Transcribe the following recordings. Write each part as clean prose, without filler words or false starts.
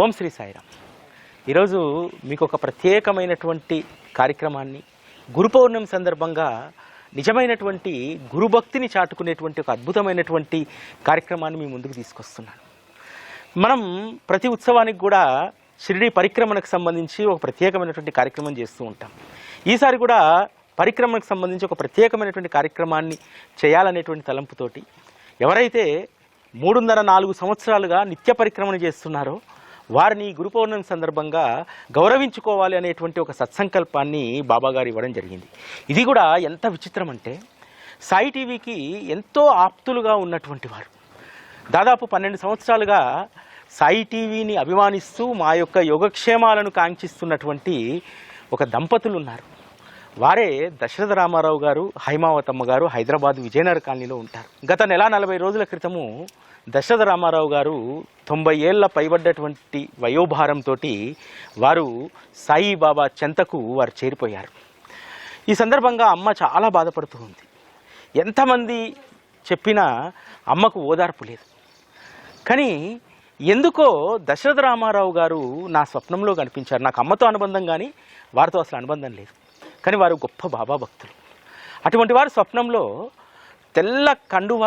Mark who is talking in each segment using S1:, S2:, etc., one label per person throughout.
S1: ఓం శ్రీ సాయిరామ్. ఈరోజు మీకు ఒక ప్రత్యేకమైనటువంటి కార్యక్రమాన్ని గురు పౌర్ణమి సందర్భంగా నిజమైనటువంటి గురుభక్తిని చాటుకునేటువంటి ఒక అద్భుతమైనటువంటి కార్యక్రమాన్ని మీ ముందుకు తీసుకొస్తున్నాను. మనం ప్రతి ఉత్సవానికి కూడా షిరిడి పరిక్రమణకు సంబంధించి ఒక ప్రత్యేకమైనటువంటి కార్యక్రమం చేస్తూ ఉంటాం. ఈసారి కూడా పరిక్రమణకు సంబంధించి ఒక ప్రత్యేకమైనటువంటి కార్యక్రమాన్ని చేయాలనేటువంటి తలంపుతోటి ఎవరైతే 3.5-4 సంవత్సరాలుగా నిత్య పరిక్రమణ చేస్తున్నారో వారిని గురు పౌర్ణమి సందర్భంగా గౌరవించుకోవాలి అనేటువంటి ఒక సత్సంకల్పాన్ని బాబాగారు ఇవ్వడం జరిగింది. ఇది కూడా ఎంత విచిత్రం అంటే సాయి టీవీకి ఎంతో ఆప్తులుగా ఉన్నటువంటి వారు, దాదాపు 12 సంవత్సరాలుగా సాయి టీవీని అభిమానిస్తూ మా యొక్క యోగక్షేమాలను కాంక్షిస్తున్నటువంటి ఒక దంపతులు ఉన్నారు. వారే దశరథ రామారావు గారు, హైమావతమ్మ గారు హైదరాబాద్ విజయనగర కాలనీలో ఉంటారు. గత నెల 40 రోజుల క్రితము దశరథ రామారావు గారు 90 ఏళ్ల పైబడ్డటువంటి వయోభారంతో వారు సాయిబాబా చెంతకు వారు చేరిపోయారు. ఈ సందర్భంగా అమ్మ చాలా బాధపడుతూ ఉంది. ఎంతమంది చెప్పినా అమ్మకు ఓదార్పు లేదు. కానీ ఎందుకో దశరథ రామారావు గారు నా స్వప్నంలో కనిపించారు. నాకు అమ్మతో అనుబంధం కానీ వారితో అసలు అనుబంధం లేదు. కానీ వారు గొప్ప బాబా భక్తులు. అటువంటి వారు స్వప్నంలో తెల్ల కండువ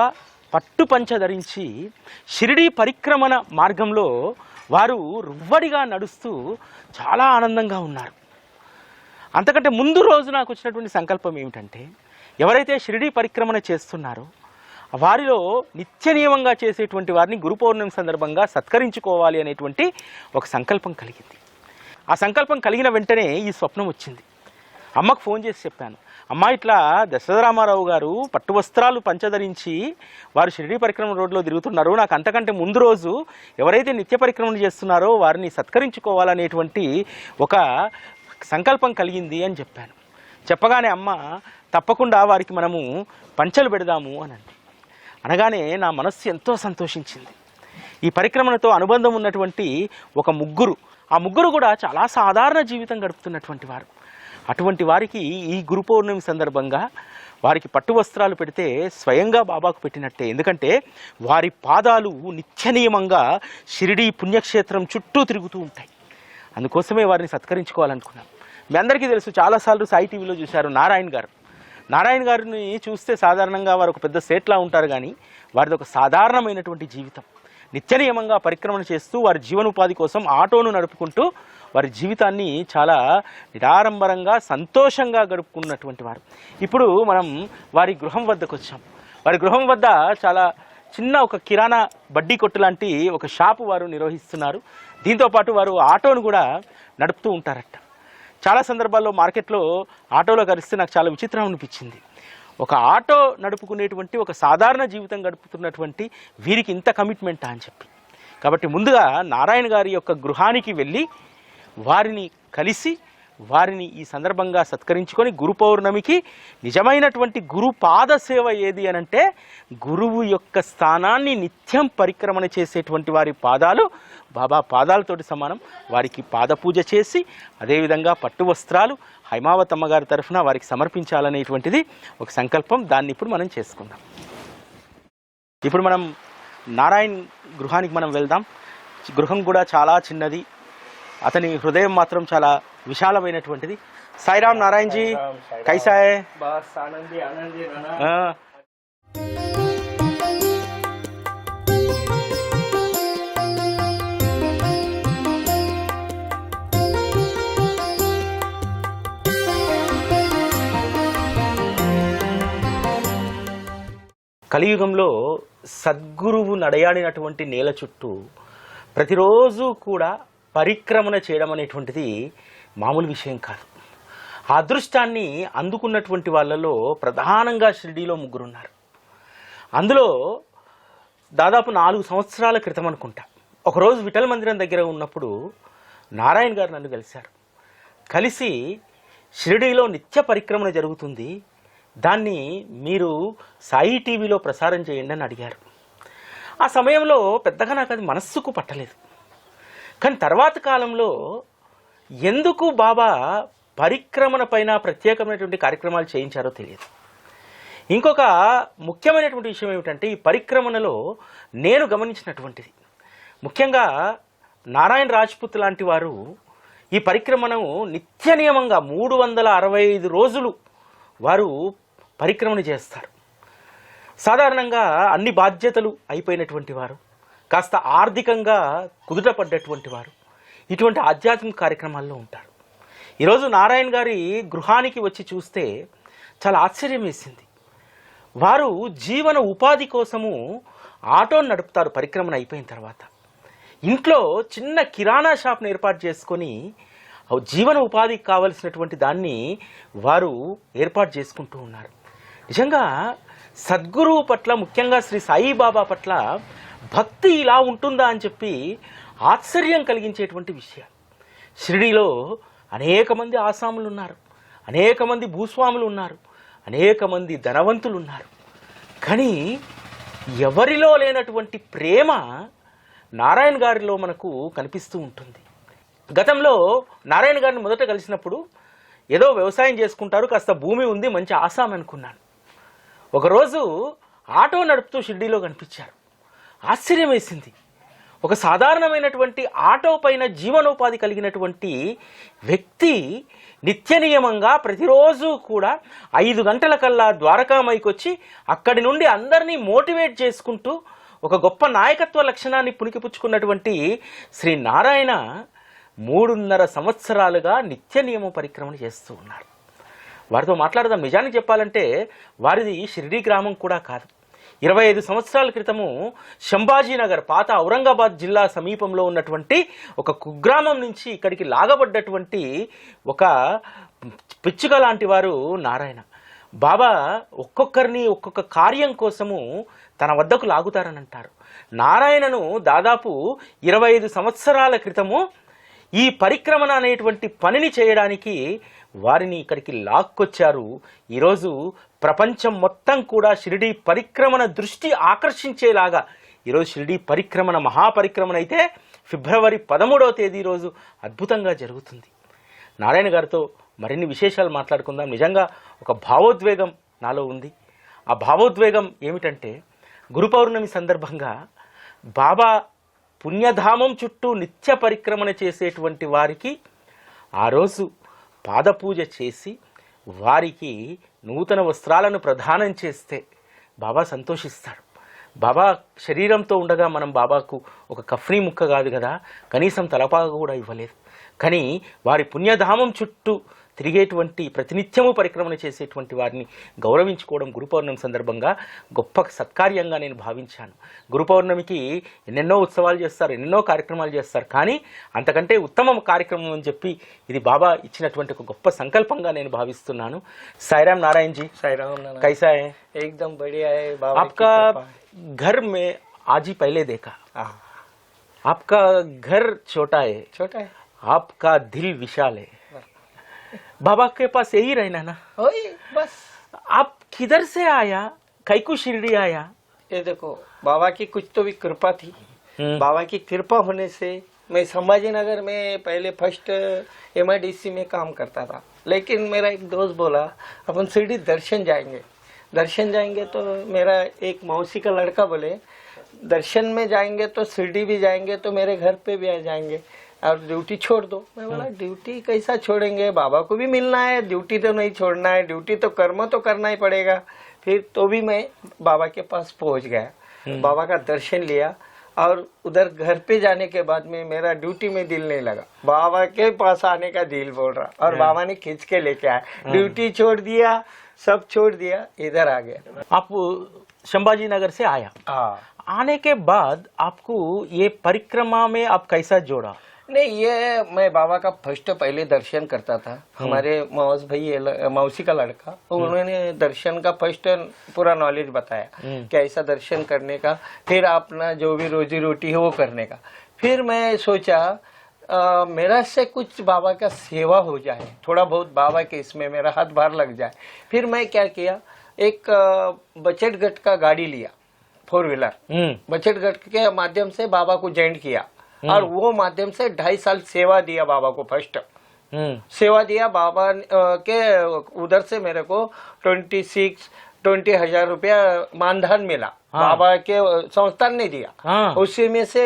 S1: పట్టు పంచ ధరించి షిరిడీ పరిక్రమణ మార్గంలో వారు రువ్వడిగా నడుస్తూ చాలా ఆనందంగా ఉన్నారు. అంతకంటే ముందు రోజు నాకు వచ్చినటువంటి సంకల్పం ఏమిటంటే ఎవరైతే షిరిడీ పరిక్రమణ చేస్తున్నారో వారిలో నిత్య నియమంగా చేసేటువంటి వారిని గురు పౌర్ణమి సందర్భంగా సత్కరించుకోవాలి అనేటువంటి ఒక సంకల్పం కలిగింది. ఆ సంకల్పం కలిగిన వెంటనే ఈ స్వప్నం వచ్చింది. అమ్మకు ఫోన్ చేసి చెప్పాను, అమ్మ ఇట్లా దశరథ రామారావు గారు పట్టు వస్త్రాలు పంచధరించి వారు షిరిడీ పరిక్రమణ రోడ్లో తిరుగుతున్నారు. నాకు అంతకంటే ముందు రోజు ఎవరైతే నిత్య పరిక్రమణ చేస్తున్నారో వారిని సత్కరించుకోవాలనేటువంటి ఒక సంకల్పం కలిగింది అని చెప్పాను. చెప్పగానే అమ్మ తప్పకుండా వారికి మనము పంచలు పెడదాము అని అనగానే నా మనస్సు ఎంతో సంతోషించింది. ఈ పరిక్రమణతో అనుబంధం ఉన్నటువంటి ఒక ముగ్గురు, ఆ ముగ్గురు కూడా చాలా సాధారణ జీవితం గడుపుతున్నటువంటి వారు. అటువంటి వారికి ఈ గురు పౌర్ణమి సందర్భంగా వారికి పట్టు వస్త్రాలు పెడితే స్వయంగా బాబాకు పెట్టినట్టే. ఎందుకంటే వారి పాదాలు నిత్య నియమంగా షిరిడీ పుణ్యక్షేత్రం చుట్టూ తిరుగుతూ ఉంటాయి. అందుకోసమే వారిని సత్కరించుకోవాలనుకున్నాం. మీ అందరికీ తెలుసు, చాలాసార్లు సాయి టీవీలో చూశారు నారాయణ గారిని చూస్తే సాధారణంగా వారు ఒక పెద్ద సేట్లా ఉంటారు. కానీ వారిది ఒక సాధారణమైనటువంటి జీవితం. నిత్య నియమంగా పరిక్రమణ చేస్తూ వారి జీవనోపాధి కోసం ఆటోను నడుపుకుంటూ వారి జీవితాన్ని చాలా నిరాడంబరంగా సంతోషంగా గడుపుకున్నటువంటి వారు. ఇప్పుడు మనం వారి గృహం వద్దకు వచ్చాం. వారి గృహం వద్ద చాలా చిన్న ఒక కిరాణా బడ్డీ కొట్టు లాంటి ఒక షాపు వారు నిర్వహిస్తున్నారు. దీంతోపాటు వారు ఆటోను కూడా నడుపుతూ ఉంటారట. చాలా సందర్భాల్లో మార్కెట్లో ఆటోలో కలిస్తే నాకు చాలా విచిత్రం అనిపించింది. ఒక ఆటో నడుపుకునేటువంటి ఒక సాధారణ జీవితం గడుపుతున్నటువంటి వీరికి ఇంత కమిట్మెంటా అని చెప్పి. కాబట్టి ముందుగా నారాయణ గారి యొక్క గృహానికి వెళ్ళి వారిని కలిసి వారిని ఈ సందర్భంగా సత్కరించుకొని గురు పౌర్ణమికి నిజమైనటువంటి గురు పాద సేవ ఏది అనంటే గురువు యొక్క స్థానాన్ని నిత్యం పరిక్రమణ చేసేటువంటి వారి పాదాలు బాబా పాదాలతోటి సమానం. వారికి పాద పూజ చేసి అదేవిధంగా పట్టు వస్త్రాలు హైమావతమ్మ గారి తరఫున వారికి సమర్పించాలనేటువంటిది ఒక సంకల్పం. దాన్ని ఇప్పుడు మనం చేసుకుందాం. ఇప్పుడు మనం నారాయణ్ గృహానికి మనం వెళ్దాం. గృహం కూడా చాలా చిన్నది, అతని హృదయం మాత్రం చాలా విశాలమైనటువంటిది. సాయిరామ్ నారాయణ జీ, కైసా హై? బస్ ఆనంది ఆనంది రానా. కలియుగంలో సద్గురువు నడయాడినటువంటి నేల చుట్టూ ప్రతిరోజు కూడా పరిక్రమణ చేయడం అనేటువంటిది మామూలు విషయం కాదు. ఆ అదృష్టాన్ని అందుకున్నటువంటి వాళ్ళలో ప్రధానంగా షిరిడీలో ముగ్గురున్నారు. అందులో దాదాపు 4 సంవత్సరాల క్రితం అనుకుంటా ఒకరోజు విఠల్ మందిరం దగ్గర ఉన్నప్పుడు నారాయణ గారు నన్ను కలిశారు. కలిసి షిరిడీలో నిత్య పరిక్రమణ జరుగుతుంది, దాన్ని మీరు సాయి టీవీలో ప్రసారం చేయండి అని అడిగారు. ఆ సమయంలో పెద్దగా నాకు అది మనస్సుకు పట్టలేదు. కానీ తర్వాత కాలంలో ఎందుకు బాబా పరిక్రమణ పైన ప్రత్యేకమైనటువంటి కార్యక్రమాలు చేయించారో తెలియదు. ఇంకొక ముఖ్యమైనటువంటి విషయం ఏమిటంటే ఈ పరిక్రమణలో నేను గమనించినటువంటిది ముఖ్యంగా నారాయణ రాజ్పుత్ లాంటి వారు ఈ పరిక్రమను నిత్య నియమంగా 365 రోజులు వారు పరిక్రమణ చేస్తారు. సాధారణంగా అన్ని బాధ్యతలు అయిపోయినటువంటి వారు, కాస్త ఆర్థికంగా కుదుటపడ్డటువంటి వారు ఇటువంటి ఆధ్యాత్మిక కార్యక్రమాల్లో ఉంటారు. ఈరోజు నారాయణ గారి గృహానికి వచ్చి చూస్తే చాలా ఆశ్చర్యం వేసింది. వారు జీవన ఉపాధి కోసము ఆటోను నడుపుతారు. పరిక్రమణ అయిపోయిన తర్వాత ఇంట్లో చిన్న కిరాణా షాప్ను ఏర్పాటు చేసుకొని జీవన ఉపాధికి కావలసినటువంటి దాన్ని వారు ఏర్పాటు చేసుకుంటూ ఉన్నారు. నిజంగా సద్గురువు పట్ల, ముఖ్యంగా శ్రీ సాయిబాబా పట్ల భక్తి ఇలా ఉంటుందా అని చెప్పి ఆశ్చర్యం కలిగించేటువంటి విషయం. షిరిడీలో అనేక మంది ఆసాములు ఉన్నారు, అనేక మంది భూస్వాములు ఉన్నారు, అనేక మంది ధనవంతులు ఉన్నారు. కానీ ఎవరిలో లేనటువంటి ప్రేమ నారాయణ గారిలో మనకు కనిపిస్తూ ఉంటుంది. గతంలో నారాయణ గారిని మొదట కలిసినప్పుడు ఏదో వ్యవసాయం చేసుకుంటారు, కాస్త భూమి ఉంది, మంచి ఆసాం అనుకున్నాను. ఒకరోజు ఆటో నడుపుతూ షిరిడీలో కనిపించారు. ఆశ్చర్యం వేసింది. ఒక సాధారణమైనటువంటి ఆటో పైన జీవనోపాధి కలిగినటువంటి వ్యక్తి నిత్య నియమంగా ప్రతిరోజు కూడా 5 గంటలకల్లా ద్వారకామైకి వచ్చి అక్కడి నుండి అందరినీ మోటివేట్ చేసుకుంటూ ఒక గొప్ప నాయకత్వ లక్షణాన్ని పుణికిపుచ్చుకున్నటువంటి శ్రీ నారాయణ 3.5 సంవత్సరాలుగా నిత్య నియమ పరిక్రమణ చేస్తూ ఉన్నారు. వారితో మాట్లాడదాం. నిజానికి చెప్పాలంటే వారిది షిరిడీ గ్రామం కూడా కాదు. 25 సంవత్సరాల క్రితము శంభాజీనగర్, పాత ఔరంగాబాద్ జిల్లా సమీపంలో ఉన్నటువంటి ఒక కుగ్రామం నుంచి ఇక్కడికి లాగబడ్డటువంటి ఒక పిచ్చుక లాంటి వారు నారాయణ. బాబా ఒక్కొక్కరిని ఒక్కొక్క కార్యం కోసము తన వద్దకు లాగుతారని అంటారు. నారాయణను దాదాపు 25 సంవత్సరాల క్రితము ఈ పరిక్రమణ అనేటువంటి పనిని చేయడానికి వారిని ఇక్కడికి లాక్కొచ్చారు. ఈరోజు ప్రపంచం మొత్తం కూడా షిరిడీ పరిక్రమణ దృష్టి ఆకర్షించేలాగా ఈరోజు షిరిడీ పరిక్రమణ మహాపరిక్రమణ అయితే ఫిబ్రవరి 13వ తేదీ రోజు అద్భుతంగా జరుగుతుంది. నారాయణ గారితో మరిన్ని విశేషాలు మాట్లాడుకుందాం. నిజంగా ఒక భావోద్వేగం నాలో ఉంది. ఆ భావోద్వేగం ఏమిటంటే, గురు పౌర్ణమి సందర్భంగా బాబా పుణ్యధామం చుట్టూ నిత్య పరిక్రమణ చేసేటువంటి వారికి ఆ రోజు పాదపూజ చేసి వారికి నూతన వస్త్రాలను ప్రదానం చేస్తే బాబా సంతోషిస్తారు. బాబా శరీరంతో ఉండగా మనం బాబాకు ఒక కఫ్నీ ముక్క కాదు కదా, కనీసం తలపాగా కూడా ఇవ్వలేదు. కానీ వారి పుణ్యధామం చుట్టూ తిరిగేటువంటి, ప్రతినిత్యము పరిక్రమణ చేసేటువంటి వారిని గౌరవించుకోవడం గురు పౌర్ణమి సందర్భంగా గొప్ప సత్కార్యంగా నేను భావించాను. గురు పౌర్ణమికి ఎన్నెన్నో ఉత్సవాలు చేస్తారు, ఎన్నెన్నో కార్యక్రమాలు చేస్తారు, కానీ అంతకంటే ఉత్తమ కార్యక్రమం అని చెప్పి ఇది బాబా ఇచ్చినటువంటి ఒక గొప్ప సంకల్పంగా నేను భావిస్తున్నాను. సాయిరాम नारायण जी।
S2: साईराम नारायण।
S1: कैसा है?
S2: एकदम बढ़िया है बाबा।
S1: आपका घर में आज ही पहले देखा, आपका घर छोटा है, आपका दिल विशाल है। बाबा के पास यही रहना ना,
S2: बस।
S1: आप किधर से आया, कैकू शिरडी आया?
S2: ये देखो, बाबा की कुछ तो भी कृपा थी। बाबा की कृपा होने से मैं संभाजी नगर में पहले फर्स्ट MIDC में काम करता था, लेकिन मेरा एक दोस्त बोला अपन शिरडी दर्शन जाएंगे। तो मेरा एक मौसी का लड़का बोले दर्शन में जाएंगे तो शिरडी भी जाएंगे, तो मेरे घर पे भी आ जाएंगे और ड्यूटी छोड़ दो। मैं बोला ड्यूटी कैसा छोड़ेंगे, बाबा को भी मिलना है, ड्यूटी तो नहीं छोड़ना है, ड्यूटी तो कर्म तो करना ही पड़ेगा। फिर तो भी मैं बाबा के पास पहुंच गया, बाबा का दर्शन लिया, और उधर घर पे जाने के बाद में मेरा ड्यूटी में दिल नहीं लगा, बाबा के पास आने का दिल बोल रहा, और बाबा ने खींच के लेके आया, ड्यूटी छोड़ दिया, सब छोड़ दिया, इधर आ गया।
S1: आप संभाजी नगर से आया, आने के बाद आपको ये परिक्रमा में आप कैसा जोड़ा?
S2: नहीं, ये मैं बाबा का फर्स्ट पहले दर्शन करता था। हमारे मौसी का लड़का, उन्होंने दर्शन का फर्स्ट पूरा नॉलेज बताया कि ऐसा दर्शन करने का, फिर अपना जो भी रोजी रोटी है वो करने का। फिर मैं सोचा मेरा से कुछ बाबा का सेवा हो जाए, थोड़ा बहुत बाबा के इसमें मेरा हाथ बाहर लग जाए। फिर मैं क्या किया, एक बचत गट का गाड़ी लिया, 4 व्हीलर, बचत गट के माध्यम से बाबा को ज्वाइन किया, और वो माध्यम से 2.5 साल सेवा दिया बाबा को। फर्स्ट सेवा दिया बाबा के उधर से मेरे को 26, 20,000 रुपया मानधन मिला। बाबा के संस्थान ने दिया, उसी में से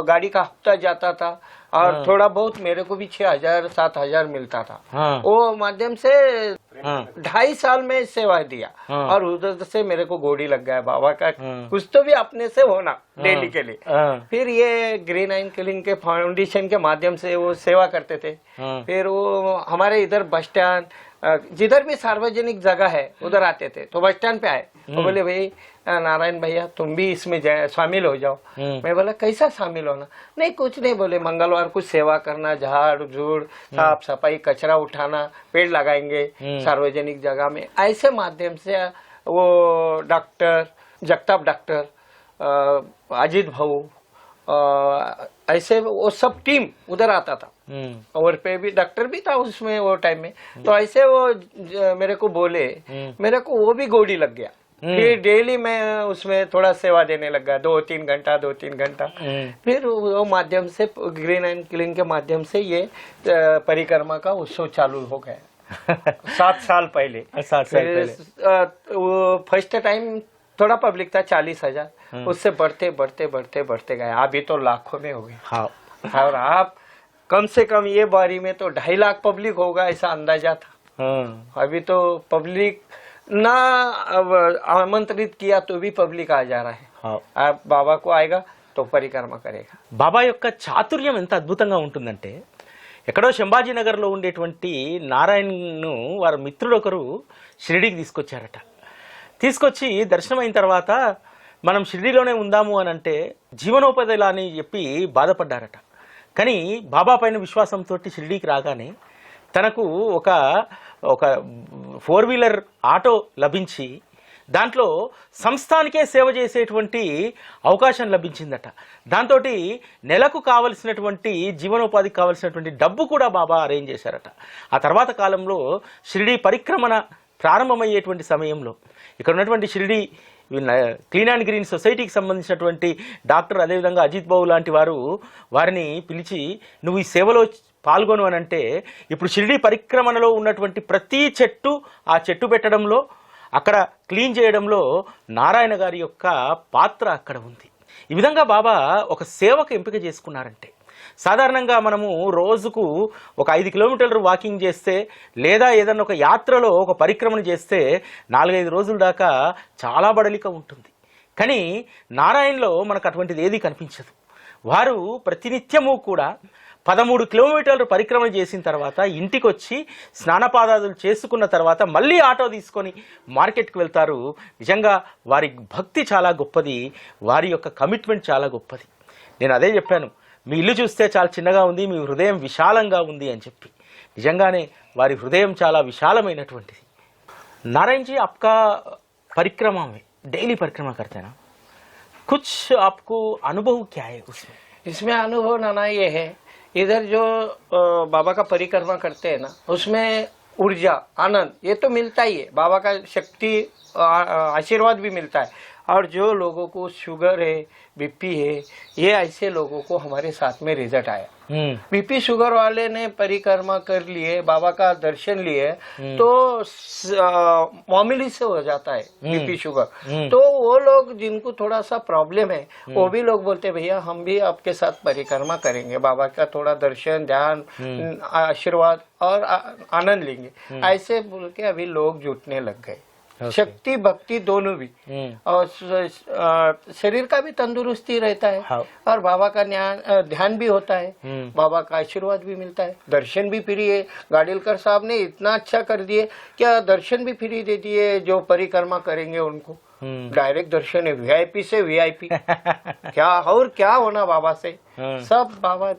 S2: गाड़ी का हफ्ता जाता था और थोड़ा बहुत मेरे को भी 6,000 7,000 मिलता था। वो माध्यम से 2.5 साल में सेवा दिया और उधर से मेरे को गोड़ी लग गया बाबा का कुछ तो भी अपने से होना डेली के लिए। फिर ये ग्रीन एंड क्लीन के फाउंडेशन के माध्यम से वो सेवा करते थे। फिर वो हमारे इधर बस स्टैंड जिधर भी सार्वजनिक जगह है उधर आते थे, तो बस स्टैंड पे आए तो बोले भाई नारायण भैया तुम भी इसमें शामिल हो जाओ। मैं बोला कैसा शामिल होना? नहीं कुछ नहीं, बोले मंगलवार को सेवा करना, झाड़ झूड़ साफ सफाई कचरा उठाना, पेड़ लगाएंगे सार्वजनिक जगह में। ऐसे माध्यम से वो डॉक्टर जगताप डॉक्टर अजीत भाऊ ऐसे वो सब टीम उधर आता था और पे भी डॉक्टर भी था उसमें वो टाइम में। तो ऐसे वो मेरे को बोले, मेरे को वो भी गोड़ी लग गया। फिर डेली मैं उसमें थोड़ा सेवा देने लग गया, 2-3 घंटा। फिर वो माध्यम से ग्रीन एंड क्लीन के माध्यम से ये परिक्रमा का उत्सव चालू हो गया 7 साल पहले। 7 साल पहले वो फर्स्ट टाइम थोड़ा पब्लिक था 40,000, उससे बढ़ते गए, अभी तो लाखों में हो गए। हाँ। और आप कम से कम ये बारी में तो 2.5 लाख पब्लिक होगा ऐसा अंदाजा था। अभी तो पब्लिक ना आमंत्रित किया तो भी पब्लिक आ जा रहा है। आप बाबा को आएगा तो परिक्रमा करेगा।
S1: బాబా యొక్క చాతుర్యం ఎంత అద్భుతంగా ఉంటుందంటే, ఎక్కడో శంభాజీనగర్లో ఉండేటువంటి నారాయణను వారి మిత్రుడు ఒకరు షిరిడీకి తీసుకొచ్చారట. తీసుకొచ్చి దర్శనం అయిన తర్వాత మనం షిరిడీలోనే ఉందాము అని అంటే జీవనోపాధి అని చెప్పి బాధపడ్డారట. కానీ బాబా పైన విశ్వాసంతో షిరిడీకి రాగానే తనకు ఒక 4-వీలర్ ఆటో లభించి దాంట్లో సంస్థానికే సేవ చేసేటువంటి అవకాశం లభించిందట. దాంతో నెలకు కావలసినటువంటి జీవనోపాధికి కావలసినటువంటి డబ్బు కూడా బాబా అరేంజ్ చేశారట. ఆ తర్వాత కాలంలో షిరిడీ పరిక్రమణ ప్రారంభమయ్యేటువంటి సమయంలో ఇక్కడ ఉన్నటువంటి షిరిడీ క్లీన్ అండ్ గ్రీన్ సొసైటీకి సంబంధించినటువంటి డాక్టర్ అదేవిధంగా అజిత్ బాబు లాంటి వారు వారిని పిలిచి నువ్వు ఈ సేవలో పాల్గొను అని అంటే ఇప్పుడు షిరిడీ పరిక్రమణలో ఉన్నటువంటి ప్రతి చెట్టు ఆ చెట్టు పెట్టడంలో అక్కడ క్లీన్ చేయడంలో నారాయణ గారి యొక్క పాత్ర అక్కడ ఉంది. ఈ విధంగా బాబా ఒక సేవకు ఎంపిక చేసుకున్నారంటే, సాధారణంగా మనము రోజుకు ఒక 5 కిలోమీటర్లు వాకింగ్ చేస్తే లేదా ఏదన్నా ఒక యాత్రలో ఒక పరిక్రమణ చేస్తే 4-5 రోజుల దాకా చాలా బడలిక ఉంటుంది. కానీ నారాయణలో మనకు అటువంటిది ఏది కనిపించదు. వారు ప్రతినిత్యము కూడా 13 కిలోమీటర్లు పరిక్రమణ చేసిన తర్వాత ఇంటికి వచ్చి స్నానపాదాదులు చేసుకున్న తర్వాత మళ్ళీ ఆటో తీసుకొని మార్కెట్కి వెళ్తారు. నిజంగా వారి భక్తి చాలా గొప్పది, వారి యొక్క కమిట్మెంట్ చాలా గొప్పది. నేను అదే చెప్పాను, మీ ఇల్లు చూస్తే చాలా చిన్నగా ఉంది, మీ హృదయం విశాలంగా ఉంది అని చెప్పి. నిజంగానే వారి హృదయం చాలా విశాలమైనటువంటిది. नारायण जी, आपका परिक्रमा में डेली परिक्रमा करते हैं ना, कुछ आपको अनुभव क्या है उसमें?
S2: इसमें अनुभव नाना ये है, इधर जो बाबा का परिक्रमा करते हैं ना उसमें ऊर्जा आनंद ये तो मिलता ही है, बाबा का शक्ति आशीर्वाद भी मिलता है। और जो लोगों को शुगर है बीपी है ये ऐसे लोगों को हमारे साथ में रिजल्ट आया। बीपी शुगर वाले ने परिक्रमा कर लिए, बाबा का दर्शन लिए तो मामूली से हो जाता है बीपी शुगर। तो वो लोग जिनको थोड़ा सा प्रॉब्लम है वो भी लोग बोलते भैया हम भी आपके साथ परिक्रमा करेंगे, बाबा का थोड़ा दर्शन ध्यान आशीर्वाद और आनंद लेंगे। ऐसे बोल के अभी लोग जुटने लग गए। शक्ति भक्ति दोनों भी, और शरीर का भी तंदुरुस्ती रहता है और बाबा का ध्यान भी होता है, बाबा का आशीर्वाद भी मिलता है। दर्शन भी फ्री है, गाड़ीलकर साहब ने इतना अच्छा कर दिए क्या दर्शन भी फ्री दे दिए, जो परिक्रमा करेंगे उनको डायरेक्ट दर्शन है, वीआईपी से वीआईपी क्या और क्या होना बाबा से सब बाबा,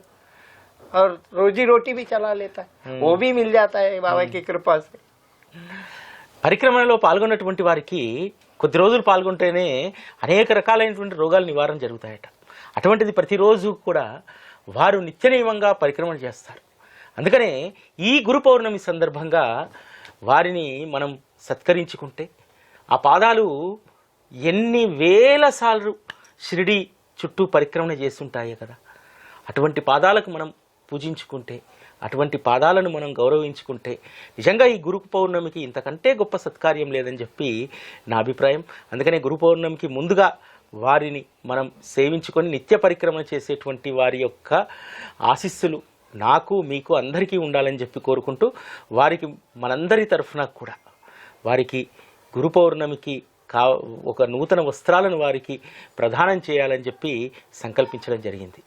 S2: और रोजी रोटी भी चला लेता है, वो भी मिल जाता है बाबा की कृपा से।
S1: పరిక్రమణలో పాల్గొన్నటువంటి వారికి కొద్ది రోజులు పాల్గొంటేనే అనేక రకాలైనటువంటి రోగాల నివారణ జరుగుతాయట. అటువంటిది ప్రతిరోజు కూడా వారు నిత్యనియమంగా పరిక్రమణ చేస్తారు. అందుకనే ఈ గురు పౌర్ణమి సందర్భంగా వారిని మనం సత్కరించుకుంటే ఆ పాదాలు ఎన్ని వేల సార్లు షిరిడి చుట్టూ పరిక్రమణ చేస్తుంటాయి కదా, అటువంటి పాదాలకు మనం పూజించుకుంటే అటువంటి పాదాలను మనం గౌరవించుకుంటే నిజంగా ఈ గురు పౌర్ణమికి ఇంతకంటే గొప్ప సత్కార్యం లేదని చెప్పి నా అభిప్రాయం. అందుకనే గురు పౌర్ణమికి ముందుగా వారిని మనం సేవించుకొని నిత్య పరిక్రమణ చేసేటువంటి వారి యొక్క ఆశీస్సులు నాకు మీకు అందరికీ ఉండాలని చెప్పి కోరుకుంటూ వారికి మనందరి తరఫున కూడా వారికి గురు పౌర్ణమికి ఒక నూతన వస్త్రాలను వారికి ప్రదానం చేయాలని చెప్పి సంకల్పించడం జరిగింది.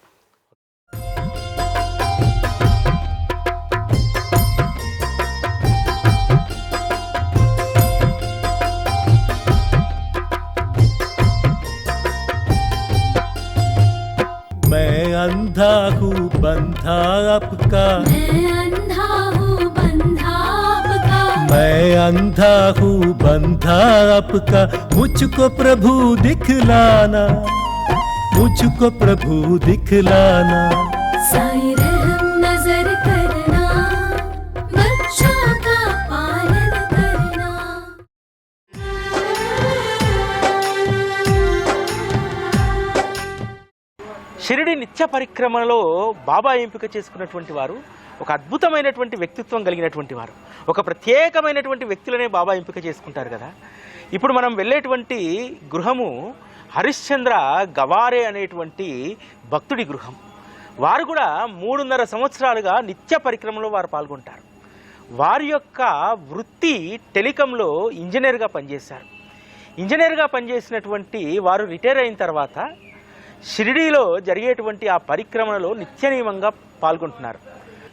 S3: मैं अंधा हूँ बंधा आपका,
S4: मैं अंधा हूँ बंधा आपका,
S3: मैं अंधा हूँ बंधा आपका, मुझको प्रभु दिखलाना, मुझको प्रभु दिखलाना।
S4: साईं रहम नजर करना, बच्चों का पालन करना।
S1: షిరిడి నిత్య పరిక్రమలో బాబా ఎంపిక చేసుకున్నటువంటి వారు ఒక అద్భుతమైనటువంటి వ్యక్తిత్వం కలిగినటువంటి వారు, ఒక ప్రత్యేకమైనటువంటి వ్యక్తులనే బాబా ఎంపిక చేసుకుంటారు కదా. ఇప్పుడు మనం వెళ్ళేటువంటి గృహము హరిశ్చంద్ర గవారే అనేటువంటి భక్తుడి గృహం. వారు కూడా 3.5 సంవత్సరాలుగా నిత్య పరిక్రమలో వారు పాల్గొంటారు. వారి యొక్క వృత్తి టెలికాంలో ఇంజనీర్గా పనిచేశారు. ఇంజనీర్గా పనిచేసినటువంటి వారు రిటైర్ అయిన తర్వాత షిరిడీలో జరిగేటువంటి ఆ పరిక్రమలో నిత్య నియమంగా పాల్గొంటున్నారు.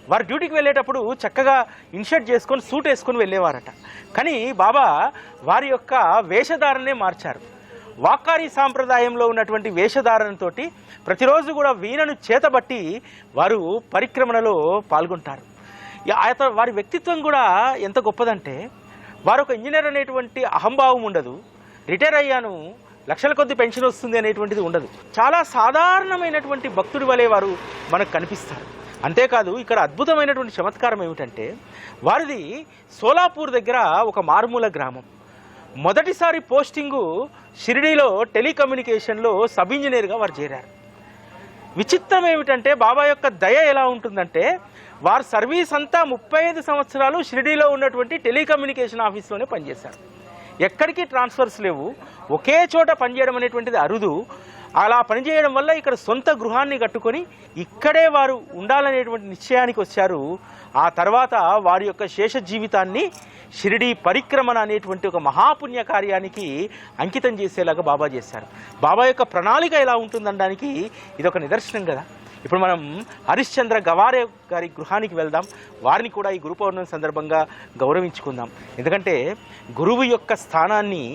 S1: వారు డ్యూటీకి వెళ్ళేటప్పుడు చక్కగా ఇన్షర్ట్ చేసుకొని సూట్ వేసుకొని వెళ్ళేవారట. కానీ బాబా వారి యొక్క వేషధారణనే మార్చారు. వాకారీ సాంప్రదాయంలో ఉన్నటువంటి వేషధారణతో ప్రతిరోజు కూడా వీణను చేతబట్టి వారు పరిక్రమణలో పాల్గొంటారు. వారి వ్యక్తిత్వం కూడా ఎంత గొప్పదంటే వారు ఒక ఇంజనీర్ అనేటువంటి అహంభావం ఉండదు. రిటైర్ అయ్యాను, లక్షల కొద్ది పెన్షన్ వస్తుంది అనేటువంటిది ఉండదు. చాలా సాధారణమైనటువంటి భక్తుడి వలె వారు మనకు కనిపిస్తారు. అంతేకాదు ఇక్కడ అద్భుతమైనటువంటి చమత్కారం ఏమిటంటే వారిది సోలాపూర్ దగ్గర ఒక మారుమూల గ్రామం. మొదటిసారి పోస్టింగు షిరిడీలో టెలికమ్యూనికేషన్లో సబ్ ఇంజనీర్గా వారు చేరారు. విచిత్రం ఏమిటంటే బాబా యొక్క దయ ఎలా ఉంటుందంటే వారు సర్వీస్ అంతా 35 సంవత్సరాలు షిరిడీలో ఉన్నటువంటి టెలికమ్యూనికేషన్ ఆఫీస్లోనే పనిచేశారు. ఎక్కడికి ట్రాన్స్ఫర్స్ లేవు, ఒకే చోట పనిచేయడం అనేటువంటిది అరుదు. అలా పనిచేయడం వల్ల ఇక్కడ సొంత గృహాన్ని కట్టుకొని ఇక్కడే వారు ఉండాలనేటువంటి నిశ్చయానికి వచ్చారు. ఆ తర్వాత వారి యొక్క శేష జీవితాన్ని షిరిడీ పరిక్రమణ అనేటువంటి ఒక మహాపుణ్య కార్యానికి అంకితం చేసేలాగా బాబా చేశారు. బాబా యొక్క ప్రణాళిక ఎలా ఉంటుందనడానికి ఇది ఒక నిదర్శనం కదా. ఇప్పుడు మనం హరిశ్చంద్ర గవారే గారి గృహానికి వెళ్దాం. వారిని కూడా ఈ గురు పౌర్ణమి సందర్భంగా గౌరవించుకుందాం. ఎందుకంటే గురువు యొక్క స్థానాన్ని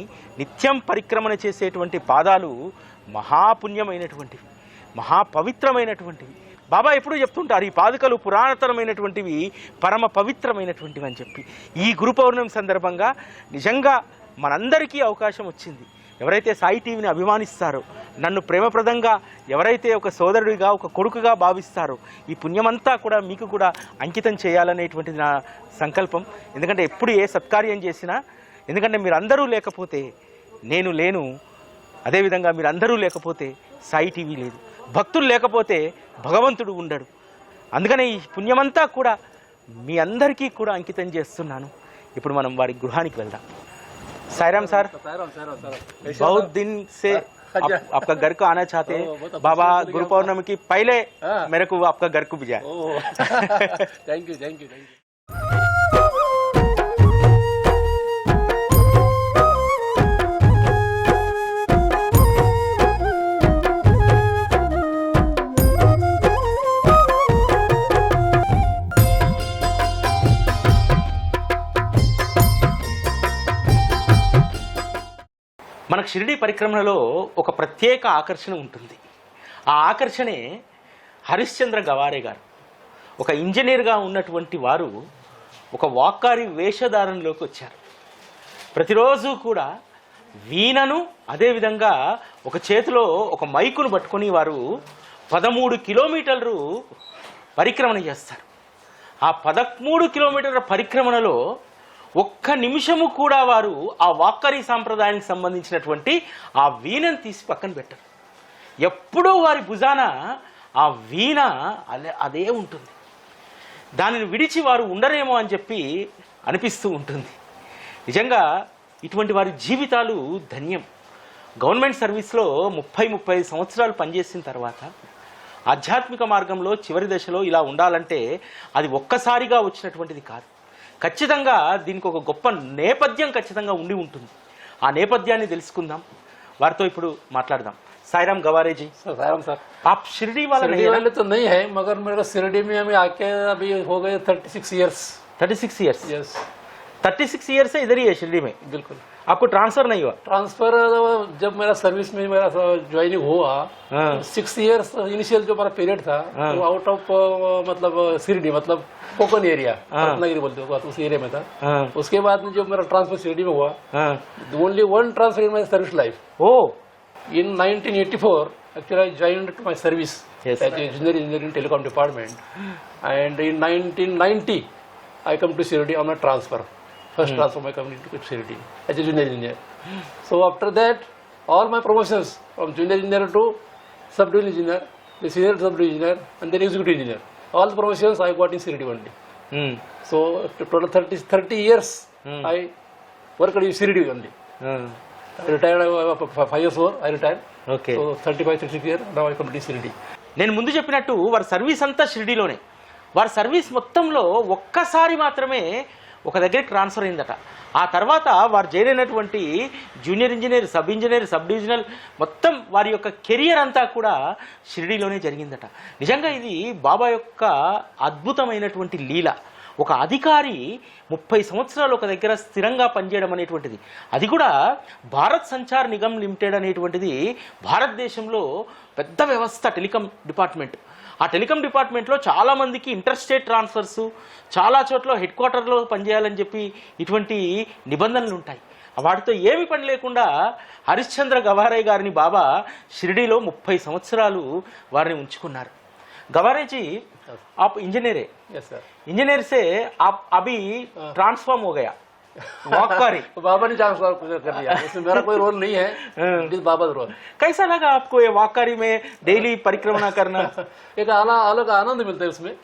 S1: నిత్యం పరిక్రమణ చేసేటువంటి పాదాలు మహాపుణ్యమైనటువంటివి, మహాపవిత్రమైనటువంటివి. బాబా ఎప్పుడూ చెప్తుంటారు ఈ పాదుకలు పురాతనమైనటువంటివి, పరమ పవిత్రమైనటువంటివి అని చెప్పి. ఈ గురు పౌర్ణమి సందర్భంగా నిజంగా మనందరికీ అవకాశం వచ్చింది. ఎవరైతే సాయి టీవీని అభిమానిస్తారో, నన్ను ప్రేమప్రదంగా ఎవరైతే ఒక సోదరుడిగా ఒక కొడుకుగా భావిస్తారో ఈ పుణ్యమంతా కూడా మీకు కూడా అంకితం చేయాలనేటువంటిది నా సంకల్పం. ఎందుకంటే ఎప్పుడు ఏ సత్కార్యం చేసినా, ఎందుకంటే మీరందరూ లేకపోతే నేను లేను, అదేవిధంగా మీరందరూ లేకపోతే సాయి టీవీ లేదు, భక్తులు లేకపోతే భగవంతుడు ఉండడు. అందుకనే ఈ పుణ్యమంతా కూడా మీ అందరికీ కూడా అంకితం చేస్తున్నాను. ఇప్పుడు మనం వారి గృహానికి వెళ్దాం. सायराम सर, बहुत दिन से आपका घर को आना चाहते हैं. बाबा गुरु पौर्णमी की पहले मेरे को आपका घर को भेजा.
S5: Thank you thank you thank you.
S1: మనకు షిరిడి పరిక్రమణలో ఒక ప్రత్యేక ఆకర్షణ ఉంటుంది. ఆ ఆకర్షణే హరిశ్చంద్ర గవారే గారు. ఒక ఇంజనీర్గా ఉన్నటువంటి వారు ఒక వాకారి వేషధారణలోకి వచ్చారు. ప్రతిరోజు కూడా వీణను అదేవిధంగా ఒక చేతిలో ఒక మైకును పట్టుకొని వారు 13 కిలోమీటర్లు పరిక్రమణ చేస్తారు. ఆ 13 కిలోమీటర్ల పరిక్రమణలో ఒక్క నిమిషము కూడా వారు ఆ వాక్కరీ సాంప్రదాయానికి సంబంధించినటువంటి ఆ వీణను తీసి పక్కన పెట్టరు. ఎప్పుడూ వారి భుజాన ఆ వీణ అదే ఉంటుంది. దానిని విడిచి వారు ఉండరేమో అని చెప్పి అనిపిస్తూ ఉంటుంది. నిజంగా ఇటువంటి వారి జీవితాలు ధన్యం. గవర్నమెంట్ సర్వీస్లో 30-35 సంవత్సరాలు పనిచేసిన తర్వాత ఆధ్యాత్మిక మార్గంలో చివరి దశలో ఇలా ఉండాలంటే అది ఒక్కసారిగా వచ్చినటువంటిది కాదు. ఖచ్చితంగా దీనికి ఒక గొప్ప నేపథ్యం ఖచ్చితంగా ఉండి ఉంటుంది. ఆ నేపథ్యాన్ని తెలుసుకుందాం, వారితో ఇప్పుడు మాట్లాడదాం. साईराम गवारे जी।
S5: साईराम सर।
S1: आप शिरडी वाला
S5: शिरडी वाले तो नहीं है, मगर मेरे को शिरडी में हमें आके अभी हो गए 36 इयर्स।
S1: 36 इयर्स?
S5: यस,
S1: 36 इयर्स से इधर ही है शिरडी में?
S5: बिल्कुल।
S1: आपको ट्रांसफर नहीं हुआ?
S5: ट्रांसफर जब मेरा सर्विस में मेरा ज्वाइनिंग हुआ, 6 इयर्स इनिशियल जो मेरा पीरियड था वो आउट ऑफ मतलब शिरडी, मतलब कोकन एरिया, रत्नागिरी बोलते हो, उस एरिया में था। उसके बाद में जो मेरा ट्रांसफर शिरडी में हुआ, only one transfer in my service life.
S1: Oh,
S5: in 1984 actually I joined to my service as a junior engineer in telecom department, and in 1990 I come to Shirdi on a transfer, first transfer I come to Shirdi as a junior engineer. So after that all my promotions from junior engineer to sub division engineer, the senior sub division engineer, and then executive engineer, all the promotions I got in Shirdi only. So total 30 years I worked in Shirdi only. I retired 5 years old. I retired.
S1: Okay.
S5: So 35-36 years now I come to Shirdi.
S1: నేను ముందు చెప్పినట్టు వారి service అంతా షిరిడీలోనే. వారి service మొత్తంలో ఒక్కసారి మాత్రమే ఒక దగ్గరికి ట్రాన్స్ఫర్ అయిందట. ఆ తర్వాత వారు చేరినటువంటి junior engineer, sub engineer, sub divisional మొత్తం వారి యొక్క కెరియర్ అంతా కూడా షిరిడీలోనే జరిగిందట. నిజంగా ఇది బాబా యొక్క అద్భుతమైనటువంటి లీల. ఒక అధికారి 30 సంవత్సరాలు ఒక దగ్గర స్థిరంగా పనిచేయడం అనేటువంటిది, అది కూడా భారత్ సంచార్ నిగమ్ లిమిటెడ్ అనేటువంటిది భారతదేశంలో పెద్ద వ్యవస్థ, టెలికాం డిపార్ట్మెంట్. ఆ టెలికాం డిపార్ట్మెంట్లో చాలామందికి ఇంటర్ స్టేట్ ట్రాన్స్ఫర్స్, చాలా చోట్ల హెడ్ క్వార్టర్లో పనిచేయాలని చెప్పి ఇటువంటి నిబంధనలు ఉంటాయి. వాటితో ఏమి పని లేకుండా హరిశ్చంద్ర గవారే గారిని బాబా షిరిడీలో 30 సంవత్సరాలు వారిని ఉంచుకున్నారు. गवारे जी, आप इंजीनियर है?
S5: Yes sir.
S1: इंजीनियर से आप अभी ट्रांसफॉर्म हो गया, वाककारी।
S5: बाबा ने ट्रांसफर कर दिया, इसमें मेरा कोई रोल नहीं है, बाबा का रोल।
S1: कैसा लगा आपको ये वाककारी में डेली परिक्रमा करना?
S5: एक अलग आनंद मिलता है उसमें।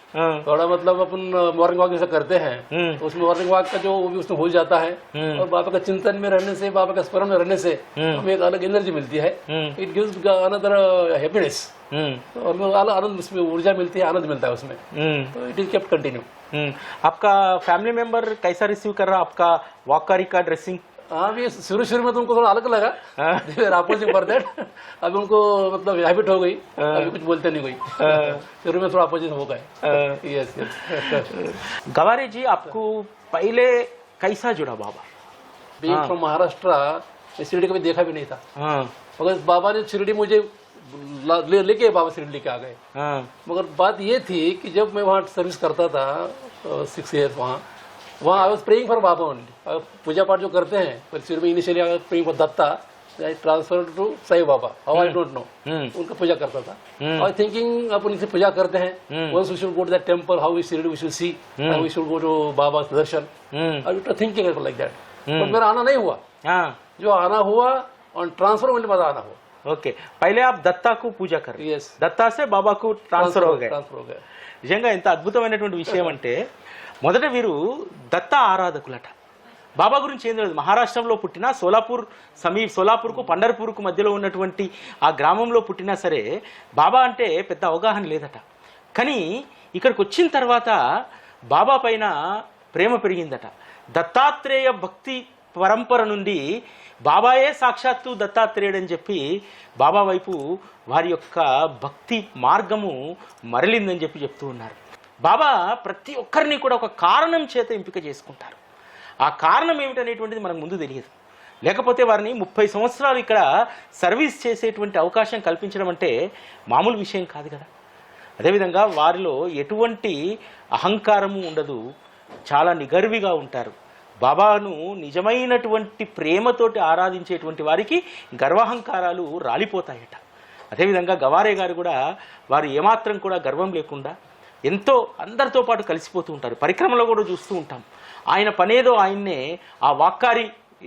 S5: थोड़ा मतलब अपन मॉर्निंग वॉक जैसा करते हैं, तो उसमें मॉर्निंग वॉक का जो भी उसमें हो जाता है, और बाबा का चिंतन में रहने से, बाबा का स्मरण में रहने से हमें एक अलग एनर्जी मिलती है। इट गिव्स अनदर हैप्पीनेस, और आनंद, उसमें ऊर्जा मिलती है, आनंद मिलता है उसमें। तो इट इज केप्ट कंटिन्यू।
S1: आपका फैमिली मेंबर कैसा रिसीव कर रहा आपका वाककारी का ड्रेसिंग?
S5: हाँ, ये शुरू में तो उनको थोड़ा अलग लगा, अपोजिंग फॉर दैट। अभी उनको मतलब हैबिट हो गई, अभी कुछ बोलते नहीं कोई। शुरू में थोड़ा अपोजिंग हो गए। Yes yes.
S1: गवारे जी, आपको पहले कैसा जुड़ा बाबा?
S5: बीइंग फ्रॉम महाराष्ट्र, शिरडी कभी देखा भी नहीं था, मगर बाबा ने शिरडी मुझे लेके बाबा शिरडी लेके आ गए। मगर बात ये थी कि जब मैं वहाँ सर्विस करता था 6 इयर्स, वहाँ I was praying for Baba only. पूजा पाठ जो करते हैं, पर शुरू में initially praying for Datta, I transfer to Sai Baba, how I don't know, उनका पूजा करता था। आई थिंकिंग अब उनसे पूजा करते हैं, once we should go to that temple, how we Shirdi we should see, how we should go to Baba darshan. I was thinking like that, पर मेरा आना नहीं हुआ। जो आना हुआ ऑन ट्रांसफर ओनली मेरा आना हुआ।
S1: ఓకే, పైలే ఆప్ దత్తాకు పూజ కర్, దత్తా సే బాబాకు ట్రాన్స్ఫర్ हो गए। నిజంగా ఎంత అద్భుతమైనటువంటి విషయం అంటే, మొదట వీరు దత్తా ఆరాధకులట. బాబా గురించి ఏం తెలియదు. మహారాష్ట్రంలో పుట్టినా, సోలాపూర్కు పండర్పూర్కు మధ్యలో ఉన్నటువంటి ఆ గ్రామంలో పుట్టినా సరే బాబా అంటే పెద్ద అవగాహన లేదట. కానీ ఇక్కడికి వచ్చిన తర్వాత బాబా పైన ప్రేమ పెరిగిందట. దత్తాత్రేయ భక్తి పరంపర నుండి బాబాయే సాక్షాత్తు దత్తాత్రేయుడు అని చెప్పి బాబా వైపు వారి యొక్క భక్తి మార్గము మరలిందని చెప్పి చెప్తూ ఉన్నారు. బాబా ప్రతి ఒక్కరిని కూడా ఒక కారణం చేత ఎంపిక చేసుకుంటారు. ఆ కారణం ఏమిటనేటువంటిది మనకు ముందు తెలియదు. లేకపోతే వారిని 30 సంవత్సరాలు ఇక్కడ సర్వీస్ చేసేటువంటి అవకాశం కల్పించడం అంటే మామూలు విషయం కాదు కదా. అదేవిధంగా వారిలో ఎటువంటి అహంకారము ఉండదు, చాలా నిగర్విగా ఉంటారు. బాబాను నిజమైనటువంటి ప్రేమతోటి ఆరాధించేటువంటి వారికి గర్వహంకారాలు రాలిపోతాయట. అదేవిధంగా గవారే గారు కూడా వారు ఏమాత్రం కూడా గర్వం లేకుండా ఎంతో అందరితో పాటు కలిసిపోతూ ఉంటారు. పరిక్రమలో కూడా చూస్తూ ఉంటాం, ఆయన పనేదో ఆయన్నే ఆ వాక్కారి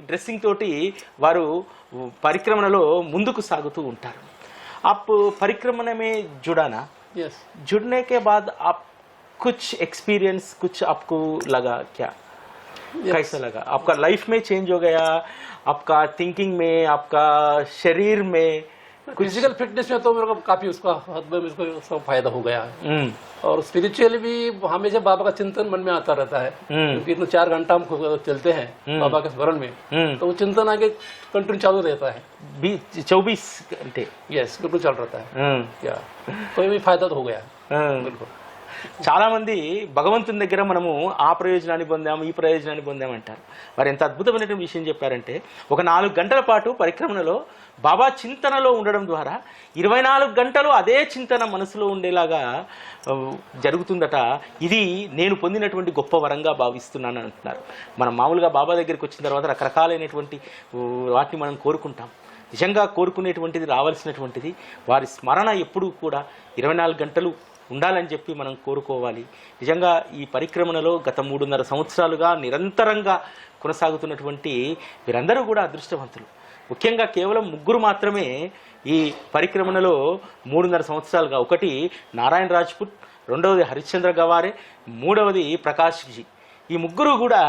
S1: డ్రెస్సింగ్ తోటి వారు పరిక్రమణలో ముందుకు సాగుతూ ఉంటారు. आप परिक्रमा में जुड़ा ना?
S5: यस।
S1: जुड़ने के बाद आप कुछ एक्सपीरियंस कुछ आपको लगा क्या? कैसा लगा? आपका लाइफ में चेंज हो गया, आपका थिंकिंग में, आपका शरीर में?
S5: फिजिकल फिटनेस में तो मेरे को काफी उसका मेरे को सब फायदा हो गया है। और स्पिरिचुअली भी हमेशा बाबा का चिंतन मन में आता रहता है, क्योंकि इतना 4 घंटा हम चलते हैं बाबा के स्मरण में, तो वो चिंतन आगे कंटिन्यू चालू रहता है
S1: 24 घंटे।
S5: यस, बिल्कुल चल रहता है। क्या तो ये भी फायदा तो हो गया बिल्कुल।
S1: చాలా మంది భగవంతుని దగ్గర మనము ఆ ప్రయోజనాన్ని పొందాము, ఈ ప్రయోజనాన్ని పొందాము అంటారు. వారు ఎంత అద్భుతమైనటువంటి విషయం చెప్పారంటే, ఒక 4 గంటల పాటు పరిక్రమణలో బాబా చింతనలో ఉండడం ద్వారా 24 గంటలు అదే చింతన మనసులో ఉండేలాగా జరుగుతుందట. ఇది నేను పొందినటువంటి గొప్ప వరంగా భావిస్తున్నాను అంటున్నారు. మనం మామూలుగా బాబా దగ్గరికి వచ్చిన తర్వాత రకరకాలైనటువంటి వాటిని మనం కోరుకుంటాం. నిజంగా కోరుకునేటువంటిది, రావాల్సినటువంటిది వారి స్మరణ ఎప్పుడూ కూడా 24 గంటలు ఉండాలని చెప్పి మనం కోరుకోవాలి. నిజంగా ఈ పరిక్రమణలో గత 3.5 సంవత్సరాలుగా నిరంతరంగా కొనసాగుతున్నటువంటి వీరందరూ కూడా అదృష్టవంతులు. ముఖ్యంగా కేవలం 3 మాత్రమే ఈ పరిక్రమణలో 3.5 సంవత్సరాలుగా, ఒకటి నారాయణ రాజ్పుట్, రెండవది హరిశ్చంద్ర గవారే, మూడవది ప్రకాష్జీ. ఈ 3 కూడా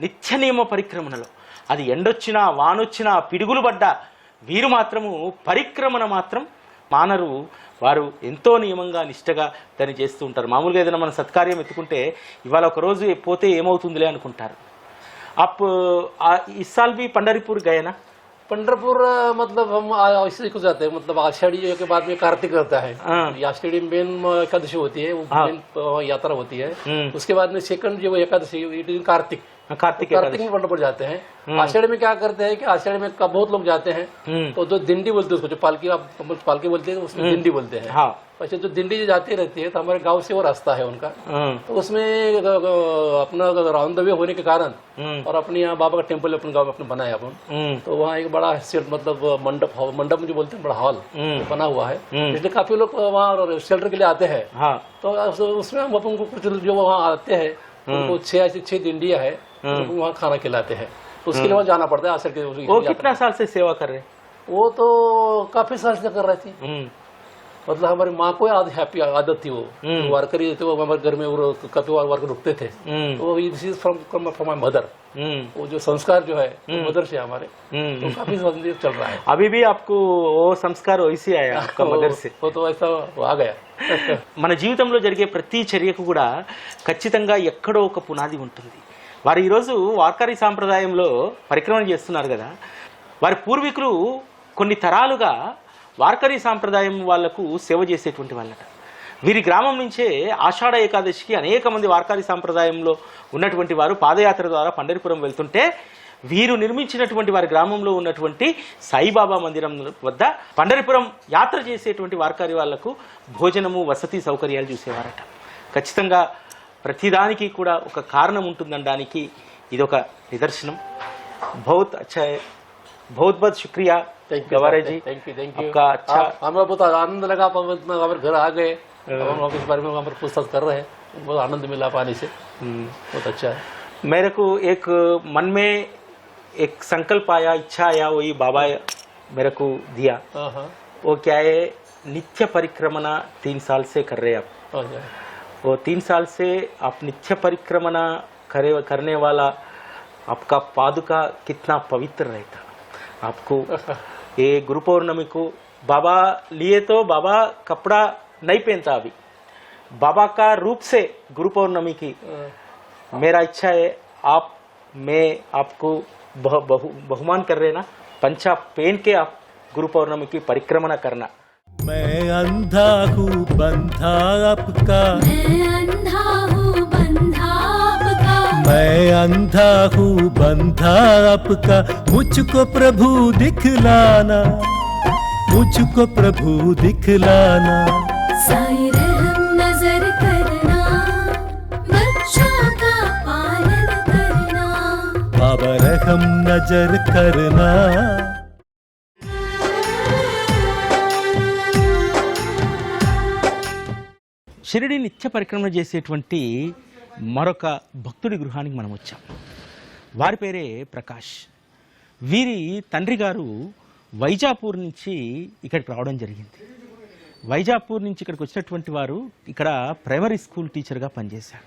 S1: నిత్య నియమ పరిక్రమణలో, అది ఎండొచ్చినా వానొచ్చినా పిడుగులు పడ్డా వీరు మాత్రము పరిక్రమణ మాత్రం మానరు. వారు ఎంతో నియమంగా నిష్టగా దాన్ని చేస్తూ ఉంటారు. మామూలుగా ఏదైనా మనం సత్కార్యం ఎత్తుకుంటే ఇవాళ ఒక రోజు పోతే ఏమవుతుందిలే అనుకుంటారు. आप इस साल भी पंढरपुर गए ना?
S5: पंढरपुर मतलब हम ऐसे को जाते हैं, मतलब आषाढ़ी के बाद में कार्तिक रहता है, आषाढ़ी मेन एकादशी होती है, वो मेन यात्रा होती है। उसके बाद में सेकंड जो एकादशी कार्तिक में पंढरपुर जाते हैं। आषाढ़ी में क्या करते हैं कि आषाढ़ी में बहुत लोग जाते हैं, तो जो दिंडी बोलते हैं उसको, जो पालकी बोलते हैं उसमें दिंडी बोलते हैं। अच्छा, जो दिंडी जाती रहती है तो हमारे गांव से वो रास्ता है उनका, तो उसमें अपना राउंड द वे होने के कारण और अपने यहाँ बाबा का टेम्पल अपन गाँव में अपने बनाया अपन, तो वहाँ एक बड़ा मतलब मंडप जो बोलते हैं, बड़ा हॉल बना हुआ है, इसलिए काफी लोग वहाँ शेल्टर के लिए आते हैं। तो उसमें हम अपन को कुछ जो वहाँ आते हैं उनको 6 दिंडिया है, वहाँ खाना खिलाते हैं, तो उसके लिए वहाँ जाना पड़ता है। आसर के
S1: वो कितना साल से सेवा कर रहे?
S5: वो तो काफी साल से कर रहे थे। मतलब हमारी माँ को आदत थी, वो वारकरी थे, वो हमारे घर में काफी वारकर रुकते थे, तो this is from my mother. वो जो संस्कार जो है मदर से हमारे, तो काफी चल रहा है।
S1: अभी भी आपको वो संस्कार वैसे आया आपका मदर से?
S5: वो तो ऐसा आ गया।
S1: మన జీవితంలో జరిగే ప్రతి చర్యకు కూడా ఖచ్చితంగా ఎక్కడో ఒక పునాది ఉంటుంది. వారు ఈరోజు వార్కరీ సాంప్రదాయంలో పరిక్రమణ చేస్తున్నారు కదా, వారి పూర్వీకులు కొన్ని తరాలుగా వార్కరీ సాంప్రదాయం వాళ్లకు సేవ చేసేటువంటి వాళ్ళట. వీరి గ్రామం నుంచే ఆషాఢ ఏకాదశికి అనేక మంది వార్కరీ సాంప్రదాయంలో ఉన్నటువంటి వారు పాదయాత్ర ద్వారా పండరిపురం వెళ్తుంటే, వీరు నిర్మించినటువంటి వారి గ్రామంలో ఉన్నటువంటి సాయిబాబా మందిరం వద్ద పండరిపురం యాత్ర చేసేటువంటి వార్కరీ వాళ్లకు భోజనము, వసతి సౌకర్యాలు చూసేవారట. ఖచ్చితంగా ప్రతిదానికి కూడా ఒక కారణం ఉంటుందనడానికి ఇదొక నిదర్శనం. బహుత్ అచ్చా హై, बहुत बहुत शुक्रिया गवारे जी,
S5: थैंक यू
S1: आपका अच्छा।
S5: हमें बहुत आनंद लगा, आप हमारे घर आ गए, हम इस बारे में हमारे पूछताछ कर रहे हैं, बहुत आनंद मिला पाने से, बहुत अच्छा है।
S1: मेरे को एक मन में एक संकल्प आया, इच्छा आया, वही बाबा मेरे को दिया। वो क्या है, नित्य परिक्रमण 3 साल से कर रहे आप। वो 3 साल से आप नित्य परिक्रमण करने वाला आपका पादुका कितना पवित्र रहता आपको। ये गुरु पौर्णमी को बाबा लिए तो बाबा कपड़ा नहीं पहनता, अभी बाबा का रूप से गुरु पौर्णमी की मेरा इच्छा है मैं आपको बहुमान कर रहे ना, पंचा पहन के आप गुरु पौर्णमी की परिक्रमण करना।
S3: मैं अंधा हूँ बंधा आपका,
S4: मैं अंधा हूँ बंधा आपका,
S3: मैं अंधा हूँ बंधा आपका, मुझको प्रभु दिखलाना, मुझको प्रभु दिखलाना।
S4: साईं रहम नजर करना, बच्चों का पालन करना,
S3: बाबा रहम नजर करना।
S1: షిరిడి నిత్య పరిక్రమణ చేసేటువంటి మరొక భక్తుడి గృహానికి మనం వచ్చాం. వారి పేరే ప్రకాష్. వీరి తండ్రి గారు వైజాపూర్ నుంచి ఇక్కడికి రావడం జరిగింది. వైజాపూర్ నుంచి ఇక్కడికి వచ్చినటువంటి వారు ఇక్కడ ప్రైమరీ స్కూల్ టీచర్గా పనిచేశారు.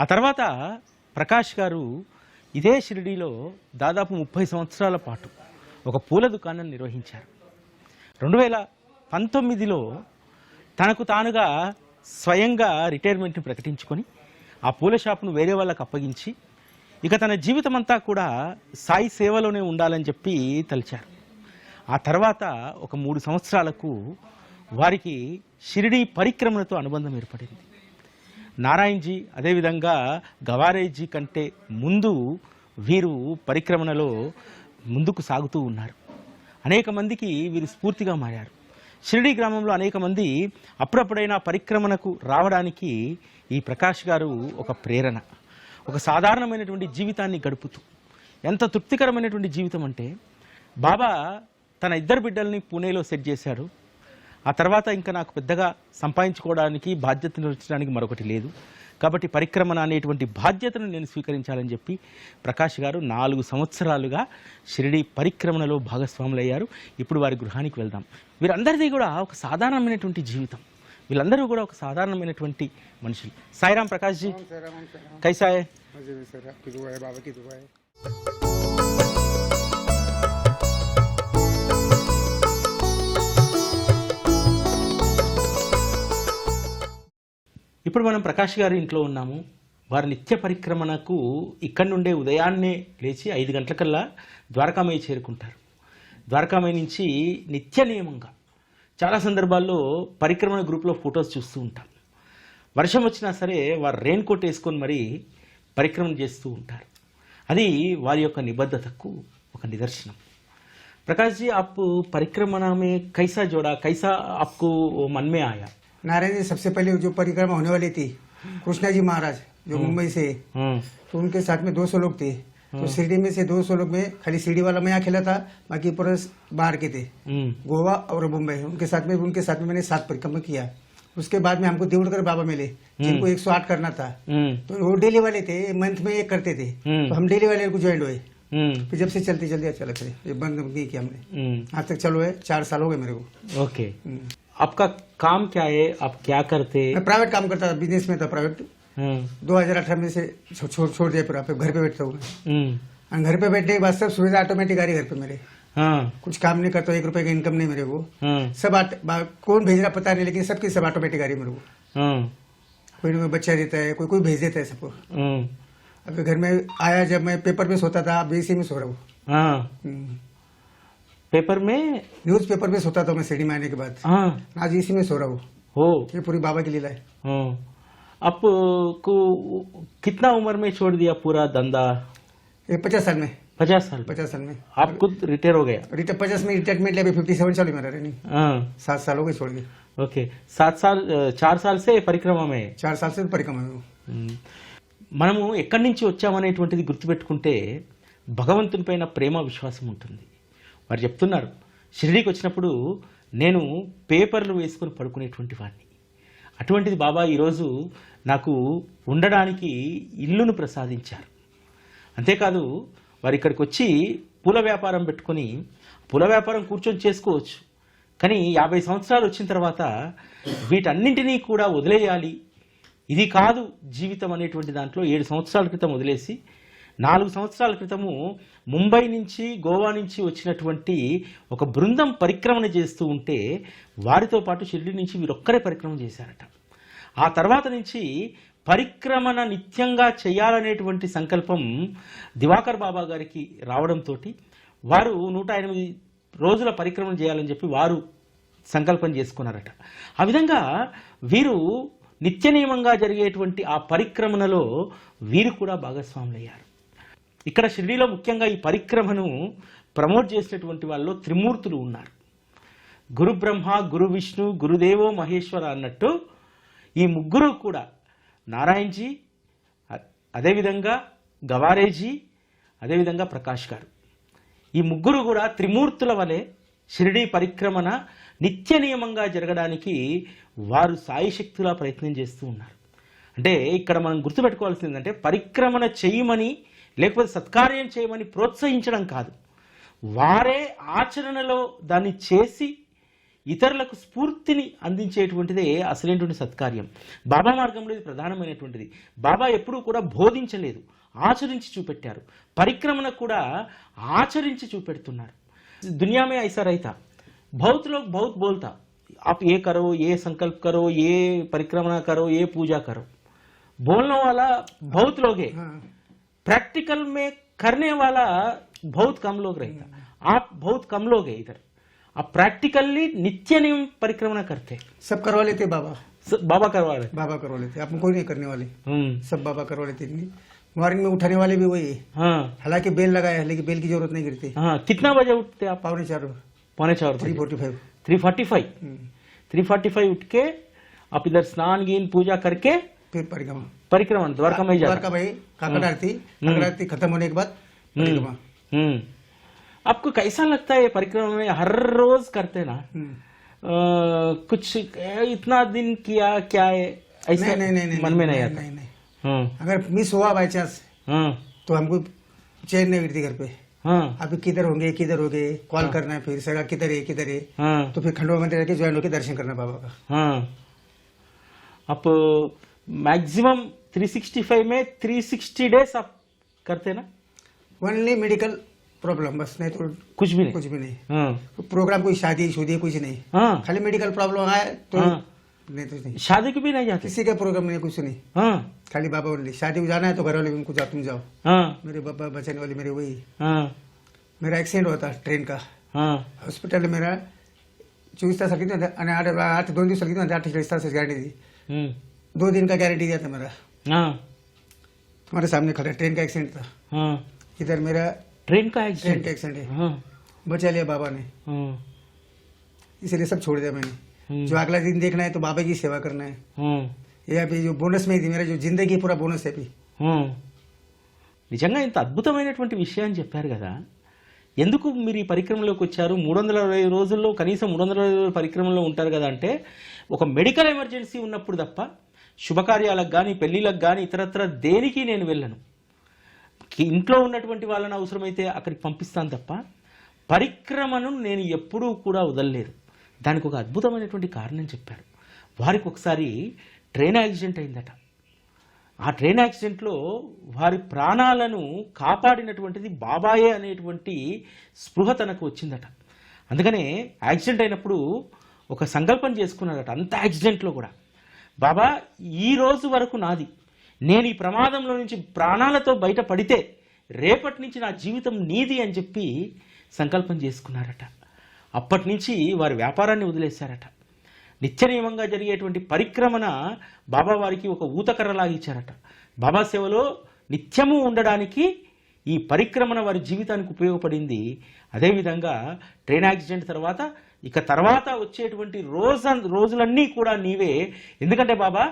S1: ఆ తర్వాత ప్రకాష్ గారు ఇదే షిరిడీలో దాదాపు 30 సంవత్సరాల పాటు ఒక పూల దుకాణం నిర్వహించారు. 2019లో తనకు తానుగా స్వయంగా రిటైర్మెంట్ని ప్రకటించుకొని ఆ పూల షాపును వేరే వాళ్ళకు అప్పగించి ఇక తన జీవితం అంతా కూడా సాయి సేవలోనే ఉండాలని చెప్పి తలిచారు. ఆ తర్వాత ఒక 3 సంవత్సరాలకు వారికి షిరిడీ పరిక్రమణతో అనుబంధం ఏర్పడింది. నారాయణజీ అదేవిధంగా గవారేజీ కంటే ముందు వీరు పరిక్రమణలో ముందుకు సాగుతూ ఉన్నారు. అనేక మందికి వీరు స్ఫూర్తిగా మారారు. షిరిడీ గ్రామంలో అనేక మంది అప్పుడప్పుడైనా పరిక్రమణకు రావడానికి ఈ ప్రకాష్ గారు ఒక ప్రేరణ. ఒక సాధారణమైనటువంటి జీవితాన్ని గడుపుతూ ఎంత తృప్తికరమైనటువంటి జీవితం అంటే బాబా తన 2 బిడ్డల్ని పూణేలో సెట్ చేశాడు. ఆ తర్వాత ఇంకా నాకు పెద్దగా సంపాదించుకోవడానికి బాధ్యత నిర్వహించడానికి మరొకటి లేదు, కాబట్టి పరిక్రమణ అనేటువంటి బాధ్యతను నేను స్వీకరించాలని చెప్పి ప్రకాష్ గారు 4 సంవత్సరాలుగా షిరిడీ పరిక్రమణలో భాగస్వాములయ్యారు. ఇప్పుడు వారి గృహానికి వెళ్దాం. వీరందరిది కూడా ఒక సాధారణమైనటువంటి జీవితం. వీళ్ళందరూ కూడా ఒక సాధారణమైనటువంటి మనుషులు. సాయిరామ్ ప్రకాష్ జీ, కైసా హై? ఇప్పుడు మనం ప్రకాష్ గారి ఇంట్లో ఉన్నాము. వారి నిత్య పరిక్రమణకు ఇక్కడి నుండే ఉదయాన్నే లేచి 5 గంటలకల్లా ద్వారకామయ్య చేరుకుంటారు. ద్వారకామయ్య నుంచి నిత్య నియమంగా చాలా సందర్భాల్లో పరిక్రమణ గ్రూప్లో ఫొటోస్ చూస్తూ ఉంటాం. వర్షం వచ్చినా సరే వారు రెయిన్ కోట్ వేసుకొని మరీ పరిక్రమణ చేస్తూ ఉంటారు. అది వారి యొక్క నిబద్ధతకు ఒక నిదర్శనం. प्रकाश जी, आप परिक्रमा में कैसा जोड़ा, कैसा आपको मन में आया?
S6: नारायण जी, सबसे पहले जो परिक्रमा होने वाली थी, कृष्णा जी महाराज जो मुंबई से, तो उनके साथ में 200 लोग थे. तो शिरडी में से 200 लोग में खाली शिरडी वाला मैं अकेला था, बाकी पूरा बाहर के थे, गोवा और मुंबई. उनके साथ में मैंने 7 परिक्रमा किया. उसके बाद में हमको देवड़कर बाबा मिले जिनको 108 करना था. तो वो डेली वाले थे, मंथ में 1 करते थे. तो हम डेली वाले को ज्वाइन हुए. फिर जब से चलते चला करे, ये बंद नहीं किया हमने. आज तक चलो है, 4 साल हो गए मेरे को.
S1: ओके. आपका काम क्या है, आप क्या करते?
S6: मैं प्राइवेट काम करता था, बिजनेस में था प्राइवेट. 2018 में से छोड़ दिया पूरा. घर पे बैठता हूँ. घर पे बैठने के बाद सब सुविधा ऑटोमेटिक आ रही घर पे मेरे. कुछ काम नहीं करता, 1 रुपए का इनकम नहीं मेरे को. सब कौन भेज रहा पता नहीं, लेकिन सबकी सब ऑटोमेटिक आ रही मेरे को. कोई ना कोई बच्चा देता है, कोई भेज देता है सबको. अभी घर में आया, जब मैं पेपर में सोता था, अब इसी में सो रहा हूँ.
S1: पेपर में,
S6: न्यूज पेपर में सोता था मैं शिरडी में आने के बाद. आज इसी में सो रहा हूँ. ये पूरी बाबा की लीला है.
S1: आपको कितना उम्र में छोड़ दिया पूरा धंधा?
S6: 50 साल में.
S1: 50 साल?
S6: 50 साल में.
S1: आप खुद रिटायर हो गया?
S6: 50 में रिटायरमेंट लिया. 57 साल मेरा रनिंग. 7 साल हो गए छोड़ के.
S1: ओके. 4 साल से परिक्रमा में?
S6: 4 साल से परिक्रमा में.
S1: మనము ఎక్కడి నుంచి వచ్చామనేటువంటిది గుర్తుపెట్టుకుంటే భగవంతునిపైన ప్రేమ విశ్వాసం ఉంటుంది. వారు చెప్తున్నారు, షిరిడీకి వచ్చినప్పుడు నేను పేపర్లు వేసుకొని పడుకునేటువంటి వాడిని. అటువంటిది బాబా ఈరోజు నాకు ఉండడానికి ఇల్లును ప్రసాదించారు. అంతేకాదు వారు ఇక్కడికి వచ్చి పూల వ్యాపారం పెట్టుకొని, పూల వ్యాపారం కూర్చొని చేసుకోవచ్చు, కానీ 50 సంవత్సరాలు వచ్చిన తర్వాత వీటన్నింటినీ కూడా వదిలేయాలి, ఇది కాదు జీవితం అనేటువంటి దాంట్లో 7 సంవత్సరాల క్రితం వదిలేసి 4 సంవత్సరాల క్రితము ముంబై నుంచి, గోవా నుంచి వచ్చినటువంటి ఒక బృందం పరిక్రమణ చేస్తూ ఉంటే వారితో పాటు షిరిడి నుంచి వీరొక్కరే పరిక్రమణ చేశారట. ఆ తర్వాత నుంచి పరిక్రమణ నిత్యంగా చేయాలనేటువంటి సంకల్పం దివాకర్ బాబా గారికి రావడంతో వారు 108 రోజుల పరిక్రమణ చేయాలని చెప్పి వారు సంకల్పం చేసుకున్నారట. ఆ విధంగా వీరు నిత్య నియమంగా జరిగేటువంటి ఆ పరిక్రమణలో వీరు కూడా భాగస్వాములయ్యారు. ఇక్కడ షిరిడీలో ముఖ్యంగా ఈ పరిక్రమను ప్రమోట్ చేసినటువంటి వాళ్ళు త్రిమూర్తులు ఉన్నారు. గురు బ్రహ్మ, గురు విష్ణు, గురుదేవో మహేశ్వర అన్నట్టు ఈ ముగ్గురు కూడా, నారాయణజీ, అదేవిధంగా గవారేజీ, అదేవిధంగా ప్రకాష్ గారు, ఈ ముగ్గురు కూడా త్రిమూర్తుల వలె షిరిడీ పరిక్రమణ నిత్య నియమంగా జరగడానికి వారు సాయశక్తులా ప్రయత్నం చేస్తూ ఉన్నారు. అంటే ఇక్కడ మనం గుర్తుపెట్టుకోవాల్సింది ఏంటంటే, పరిక్రమణ చేయమని లేకపోతే సత్కార్యం చేయమని ప్రోత్సహించడం కాదు, వారే ఆచరణలో దాన్ని చేసి ఇతరులకు స్ఫూర్తిని అందించేటువంటిదే అసలైనటువంటి సత్కార్యం. బాబా మార్గంలో ఇది ప్రధానమైనటువంటిది. బాబా ఎప్పుడూ కూడా బోధించలేదు, ఆచరించి చూపెట్టారు. పరిక్రమణ కూడా ఆచరించి చూపెడుతున్నారు. दुनिया में ऐसा रहता, बहुत लोग बहुत बोलता, आप ये करो, ये संकल्प करो, ये परिक्रमा करो, ये पूजा करो, बोलने वाला बहुत लोग है, प्रैक्टिकल में करने वाला बहुत कम लोग रहता. आप बहुत कम लोग है इधर. आप प्रैक्टिकली नित्य नियम परिक्रमा करते.
S6: सब करवा लेते बाबा,
S1: बाबा करवा रहे.
S6: बाबा करवा लेते, आप कोई नहीं करने वाले, सब बाबा करवा लेते. मॉर्निंग में उठाने वाले भी वही है.
S1: हाँ,
S6: हालांकि बेल लगाया है लेकिन बेल की जरूरत नहीं गिरती.
S1: हाँ. कितना बजे उठते आप?
S6: 3:45.
S1: 3:45.
S6: 3:45.
S1: 3:45 उठ के आप इधर स्नान गीन पूजा करके
S6: फिर परिक्रमा,
S1: परिक्रमा द्वारका में जाते.
S6: द्वारका भाई काकड़ आरती खत्म होने के बाद परिक्रमा.
S1: आपको कैसा लगता है ये परिक्रमा में हर रोज करते ना? कुछ इतना दिन किया क्या है ऐसा
S6: नहीं,
S1: मन में नहीं आता?
S6: नहीं. अगर मिस हुआ बाई चांस तो हमको चैन नहीं गिरती घर पे. अभी किधर होंगे कॉल करना है, फिर सगा किधर है तो फिर खंडवा मंदिर जाके ज्वाइन होकर दर्शन करना बाबा का.
S1: आप मैक्सिमम 365 में 360 डेज आप करते ना?
S6: ओनली मेडिकल प्रॉब्लम बस, नहीं तो
S1: कुछ भी नहीं.
S6: प्रोग्राम कोई शादी कुछ नहीं. खाली मेडिकल प्रॉब्लम आए तो नहीं तो नहीं.
S1: शादी को भी नहीं जाते?
S6: किसी का प्रोग्राम नहीं, कुछ नहीं. खाली बाबा बोले शादी में जाना है तो घर वाले उनको तुम जाओ. मेरे बाबा बचाने वाले मेरे वही. मेरा एक्सीडेंट हुआ था ट्रेन का. हॉस्पिटल में मेरा 24 तास आणि 2 दिवस 48 तास गारंटी दी. 2 दिन का गारंटी दिया था मेरा. तुम्हारे सामने खड़ा, ट्रेन का एक्सीडेंट था. इधर मेरा
S1: ट्रेन का एक्सीडेंट
S6: है. बचा लिया बाबा ने, इसलिए सब छोड़ दिया मैंने. जो अगला दिन देखना है तो बाबा की सेवा करना है. ये अभी जो बोनस में थी, मेरा जो जिंदगी पूरा बोनस है अभी.
S1: నిజంగా ఇంత అద్భుతమైనటువంటి విషయాన్ని చెప్పారు కదా. ఎందుకు మీరు ఈ పరిక్రమలోకి వచ్చారు? 360 రోజుల్లో కనీసం 360 రోజుల పరిక్రమలో ఉంటారు కదా అంటే, ఒక మెడికల్ ఎమర్జెన్సీ ఉన్నప్పుడు తప్ప శుభకార్యాలకు కానీ పెళ్లిళ్ళకు కానీ ఇతరత్ర దేనికి నేను వెళ్ళను. ఇంట్లో ఉన్నటువంటి వాళ్ళని అవసరమైతే అక్కడికి పంపిస్తాను తప్ప పరిక్రమను నేను ఎప్పుడూ కూడా వదలలేదు. దానికి ఒక అద్భుతమైనటువంటి కారణం చెప్పారు. వారికి ఒకసారి ట్రైన్ యాక్సిడెంట్ అయిందట. ఆ ట్రైన్ యాక్సిడెంట్లో వారి ప్రాణాలను కాపాడినటువంటిది బాబాయే అనేటువంటి స్పృహ తనకు వచ్చిందట. అందుకనే యాక్సిడెంట్ అయినప్పుడు ఒక సంకల్పం చేసుకున్నాడట. అంత యాక్సిడెంట్లో కూడా, బాబా ఈ రోజు వరకు నాది, నేను ఈ ప్రమాదంలో నుంచి ప్రాణాలతో బయటపడితే రేపటి నుంచి నా జీవితం నీది అని చెప్పి సంకల్పం చేసుకున్నారట. అప్పటి నుంచి వారి వ్యాపారాన్ని వదిలేశారట. నిత్య నియమంగా జరిగేటువంటి పరిక్రమణ బాబా వారికి ఒక ఊతకర్రలాగా ఇచ్చారట. బాబా సేవలో నిత్యము ఉండడానికి ఈ పరిక్రమణ వారి జీవితానికి ఉపయోగపడింది. అదేవిధంగా ట్రైన్ యాక్సిడెంట్ తర్వాత ఇక తర్వాత వచ్చేటువంటి రోజులన్నీ కూడా నీవే. ఎందుకంటే బాబా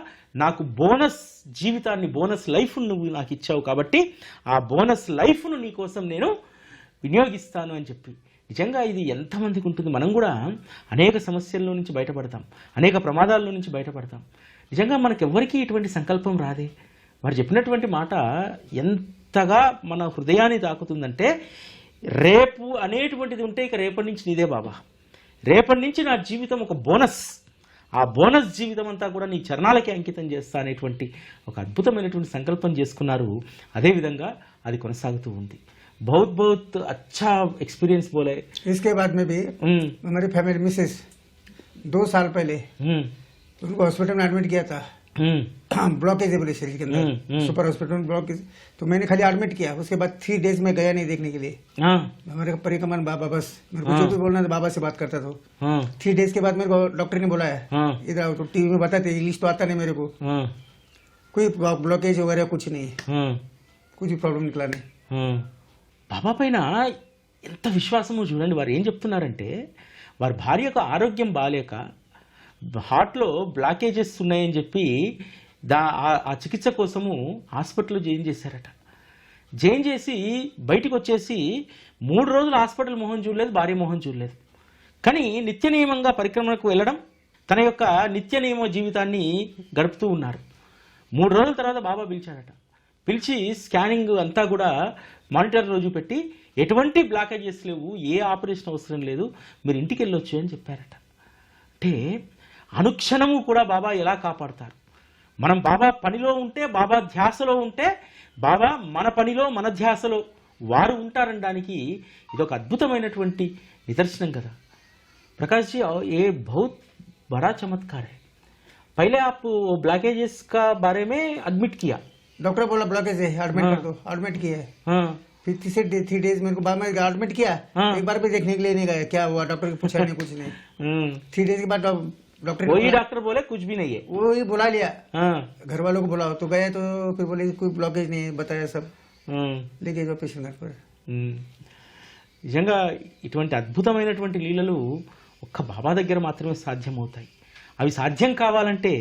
S1: నాకు బోనస్ జీవితాన్ని, బోనస్ లైఫ్ను నువ్వు నాకు ఇచ్చావు కాబట్టి ఆ బోనస్ లైఫ్ను నీ కోసం నేను వినియోగిస్తాను అని చెప్పి. నిజంగా ఇది ఎంతమందికి ఉంటుంది? మనం కూడా అనేక సమస్యల్లో నుంచి బయటపడతాం, అనేక ప్రమాదాల్లో నుంచి బయటపడతాం. నిజంగా మనకెవ్వరికీ ఇటువంటి సంకల్పం రాదే. వారు చెప్పినటువంటి మాట ఎంతగా మన హృదయాన్ని తాకుతుందంటే, రేపు అనేటువంటిది ఉంటే ఇక రేపటి నుంచి నీదే బాబా, రేపటి నుంచి నా జీవితం ఒక బోనస్, ఆ బోనస్ జీవితం అంతా కూడా నీ చరణాలకే అంకితం చేస్తా అనేటువంటి ఒక అద్భుతమైనటువంటి సంకల్పం చేసుకున్నారు. అదేవిధంగా అది కొనసాగుతూ ఉంది. बहुत बहुत अच्छा एक्सपीरियंस बोले.
S6: इसके बाद में भी हमारी फैमिली मिसेस 2 साल पहले उनको हॉस्पिटल में एडमिट किया था. ब्लॉकेज है बोले शरीर के अंदर, सुपर हॉस्पिटल में ब्लॉकेज. तो मैंने खाली एडमिट किया, उसके बाद 3 डेज में गया नहीं देखने के लिए. हमारे परिक्रमण बाबा, बस मेरे को जो भी बोलना था बाबा से बात करता था. 3 डेज के बाद मेरे को डॉक्टर ने बोला है, इधर तो टीवी में बताते, इंग्लिश तो आता नहीं मेरे को, कोई ब्लॉकेज वगैरह कुछ नहीं, कुछ भी प्रॉब्लम निकला नहीं.
S1: బాబా పైన ఎంత విశ్వాసమో చూడండి. వారు ఏం చెప్తున్నారంటే, వారి భార్యకు ఆరోగ్యం బాగాలేక హార్ట్లో బ్లాకేజెస్ ఉన్నాయని చెప్పి ఆ చికిత్స కోసము హాస్పిటల్లో జాయిన్ చేశారట. జాయిన్ చేసి బయటకు వచ్చేసి 3 రోజులు హాస్పిటల్ మొహం చూడలేదు, భార్య మొహం చూడలేదు. కానీ నిత్య నియమంగా పరిక్రమణకు వెళ్ళడం, తన యొక్క నిత్య నియమ జీవితాన్ని గడుపుతూ ఉన్నారు. 3 రోజుల తర్వాత బాబా పిలిచారట. పిలిచి స్కానింగ్ అంతా కూడా మానిటర్ రోజు పెట్టి, ఎటువంటి బ్లాకేజెస్ లేవు, ఏ ఆపరేషన్ అవసరం లేదు, మీరు ఇంటికి వెళ్ళొచ్చు అని చెప్పారట. అంటే అనుక్షణము కూడా బాబా ఎలా కాపాడుతారు. మనం బాబా పనిలో ఉంటే, బాబా ధ్యాసలో ఉంటే, బాబా మన పనిలో మన ధ్యాసలో వారు ఉంటారనడానికి ఇదొక అద్భుతమైనటువంటి నిదర్శనం కదా. प्रकाश जी, ये बहुत बड़ा चमत्कार है. पहले आप ब्लॉकेजेस का बारे में एडमिट किया,
S6: डॉक्टर बोला ब्लॉकेज है, एडमिट कर दो, एडमिट किया है.
S1: हाँ.
S6: फिर 3 डेज मेरे को बाद में एडमिट किया. एक बार भी देखने के लिए नहीं गया क्या हुआ, डॉक्टर को पूछा नहीं, कुछ नहीं. 3 डेज के बाद डॉक्टर
S1: वही डॉक्टर बोले कुछ भी नहीं है,
S6: वही बुला लिया.
S1: हाँ.
S6: घर वालों को बुलाओ तो गए, तो फिर बोले कोई ब्लॉकेज नहीं है, बताया सब. लेके जाओ पेशेंट घर पर.
S1: నిజంగా ఇటువంటి అద్భుతమైనటువంటి లీలలు ఒక్క బాబా దగ్గర మాత్రమే సాధ్యమవుతాయి. అవి సాధ్యం కావాలంటే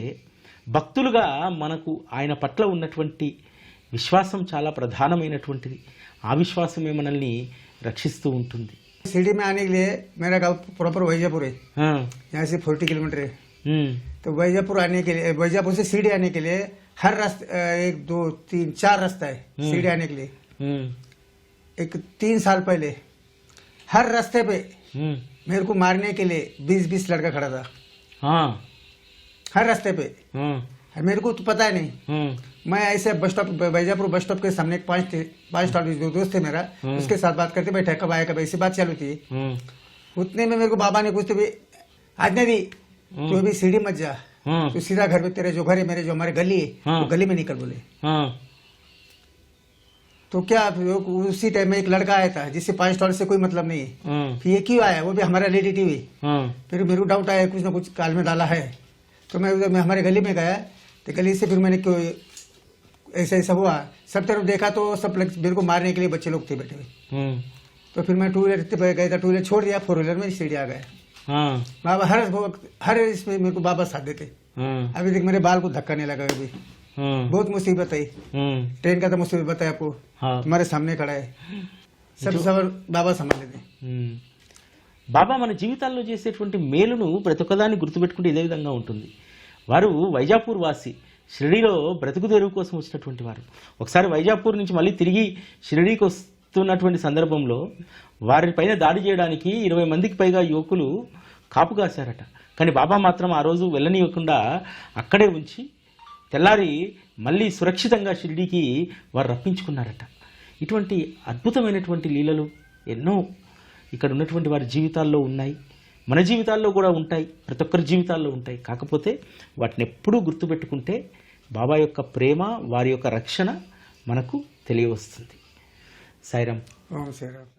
S1: భక్తులుగా మనకు ఆయన పట్ల ఉన్నటువంటి విశ్వాసం చాలా ప్రధానమైనటువంటిది. ఆ విశ్వాసమే మనల్ని రక్షిస్తూ ఉంటుంది.
S6: शिरडी में आने के लिए मेरा गाँव प्रॉपर वैजापुर है. यहाँ से 40 किलोमीटर है. तो वैजापुर आने के लिए, वैजापुर से शिरडी आने के लिए हर रास्ता 1 2 3 4 रास्ता है शिरडी आने के लिए. एक 3 साल पहले हर रास्ते पे मेरे को मारने के लिए 20 लड़का खड़ा था.
S1: हाँ.
S6: हर रास्ते पे. मेरे को तो पता ही नहीं. मैं ऐसे bus stop, Vaijapur bus stop के सामने 5 स्टॉप जो दोस्त थे मेरा, उसके साथ बात करते बैठा, कब आया कब, ऐसी बात चालू थी. उतने में मेरे को बाबा ने कुछ तो भी आज नहीं दी, तो अभी सीढ़ी मत जा, तो सीधा घर में तेरे जो घर है, मेरे जो हमारे गली है, वो गली में निकल बोले. तो क्या उसी टाइम में एक लड़का आया था जिससे 5 स्टॉल से कोई मतलब नहीं है. फिर ये क्यों आया, वो भी हमारा लेडी टीवी. फिर मेरे को डाउट आया, कुछ ना कुछ काल में डाला है. तो मैं उधर हमारे गली में गया, तो गली से फिर मैंने क्यों ऐसा ऐसा हुआ, सब तरफ देखा तो सब मेरे को मारने के लिए बच्चे लोग थे बैठे हुए. तो फिर मैं 2 व्हीलर पे गया था, 2 व्हीलर छोड़ दिया, 4 व्हीलर में सीढ़ी आ गया. बाबा हर इसमें मेरे को बाबा साथ देते. अभी तक मेरे बाल को धक्का नहीं लगा. अभी बहुत मुसीबत है. ट्रेन का तो मुसीबत है आपको, तुम्हारे सामने खड़ा है. सब బాబా సంబంధించి.
S1: బాబా మన జీవితాల్లో చేసేటువంటి మేలును ప్రతి ఒక్కదాన్ని గుర్తుపెట్టుకుంటే ఇదే విధంగా ఉంటుంది. వారు వైజాపూర్ వాసి, షిరిడీలో బ్రతుకు తెరువు కోసం వచ్చినటువంటి వారు. ఒకసారి వైజాపూర్ నుంచి మళ్ళీ తిరిగి షిరిడీకి వస్తున్నటువంటి సందర్భంలో వారిపైన దాడి చేయడానికి 20 మందికి పైగా యువకులు కాపు కాశారట. కానీ బాబా మాత్రం ఆ రోజు వెళ్ళనివ్వకుండా అక్కడే ఉంచి తెల్లారి మళ్ళీ సురక్షితంగా షిరిడీకి వారు రప్పించుకున్నారట. ఇటువంటి అద్భుతమైనటువంటి లీలలు ఎన్నో ఇక్కడ ఉన్నటువంటి వారి జీవితాల్లో ఉన్నాయి, మన జీవితాల్లో కూడా ఉంటాయి, ప్రతి ఒక్కరి జీవితాల్లో ఉంటాయి. కాకపోతే వాటిని ఎప్పుడూ గుర్తుపెట్టుకుంటే బాబా యొక్క ప్రేమ, వారి యొక్క రక్షణ మనకు తెలియవస్తుంది. సాయిరామ్.
S6: ఓం సాయిరామ్.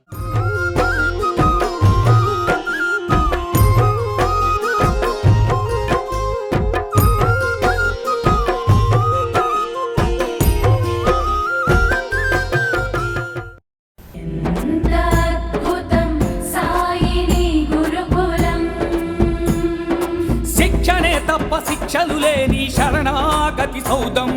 S4: अद्भुतं सायिनी गुरुकुलं.
S7: శిక్షణే తప్ప శిక్షలు లేని శరణాగతి సౌదం.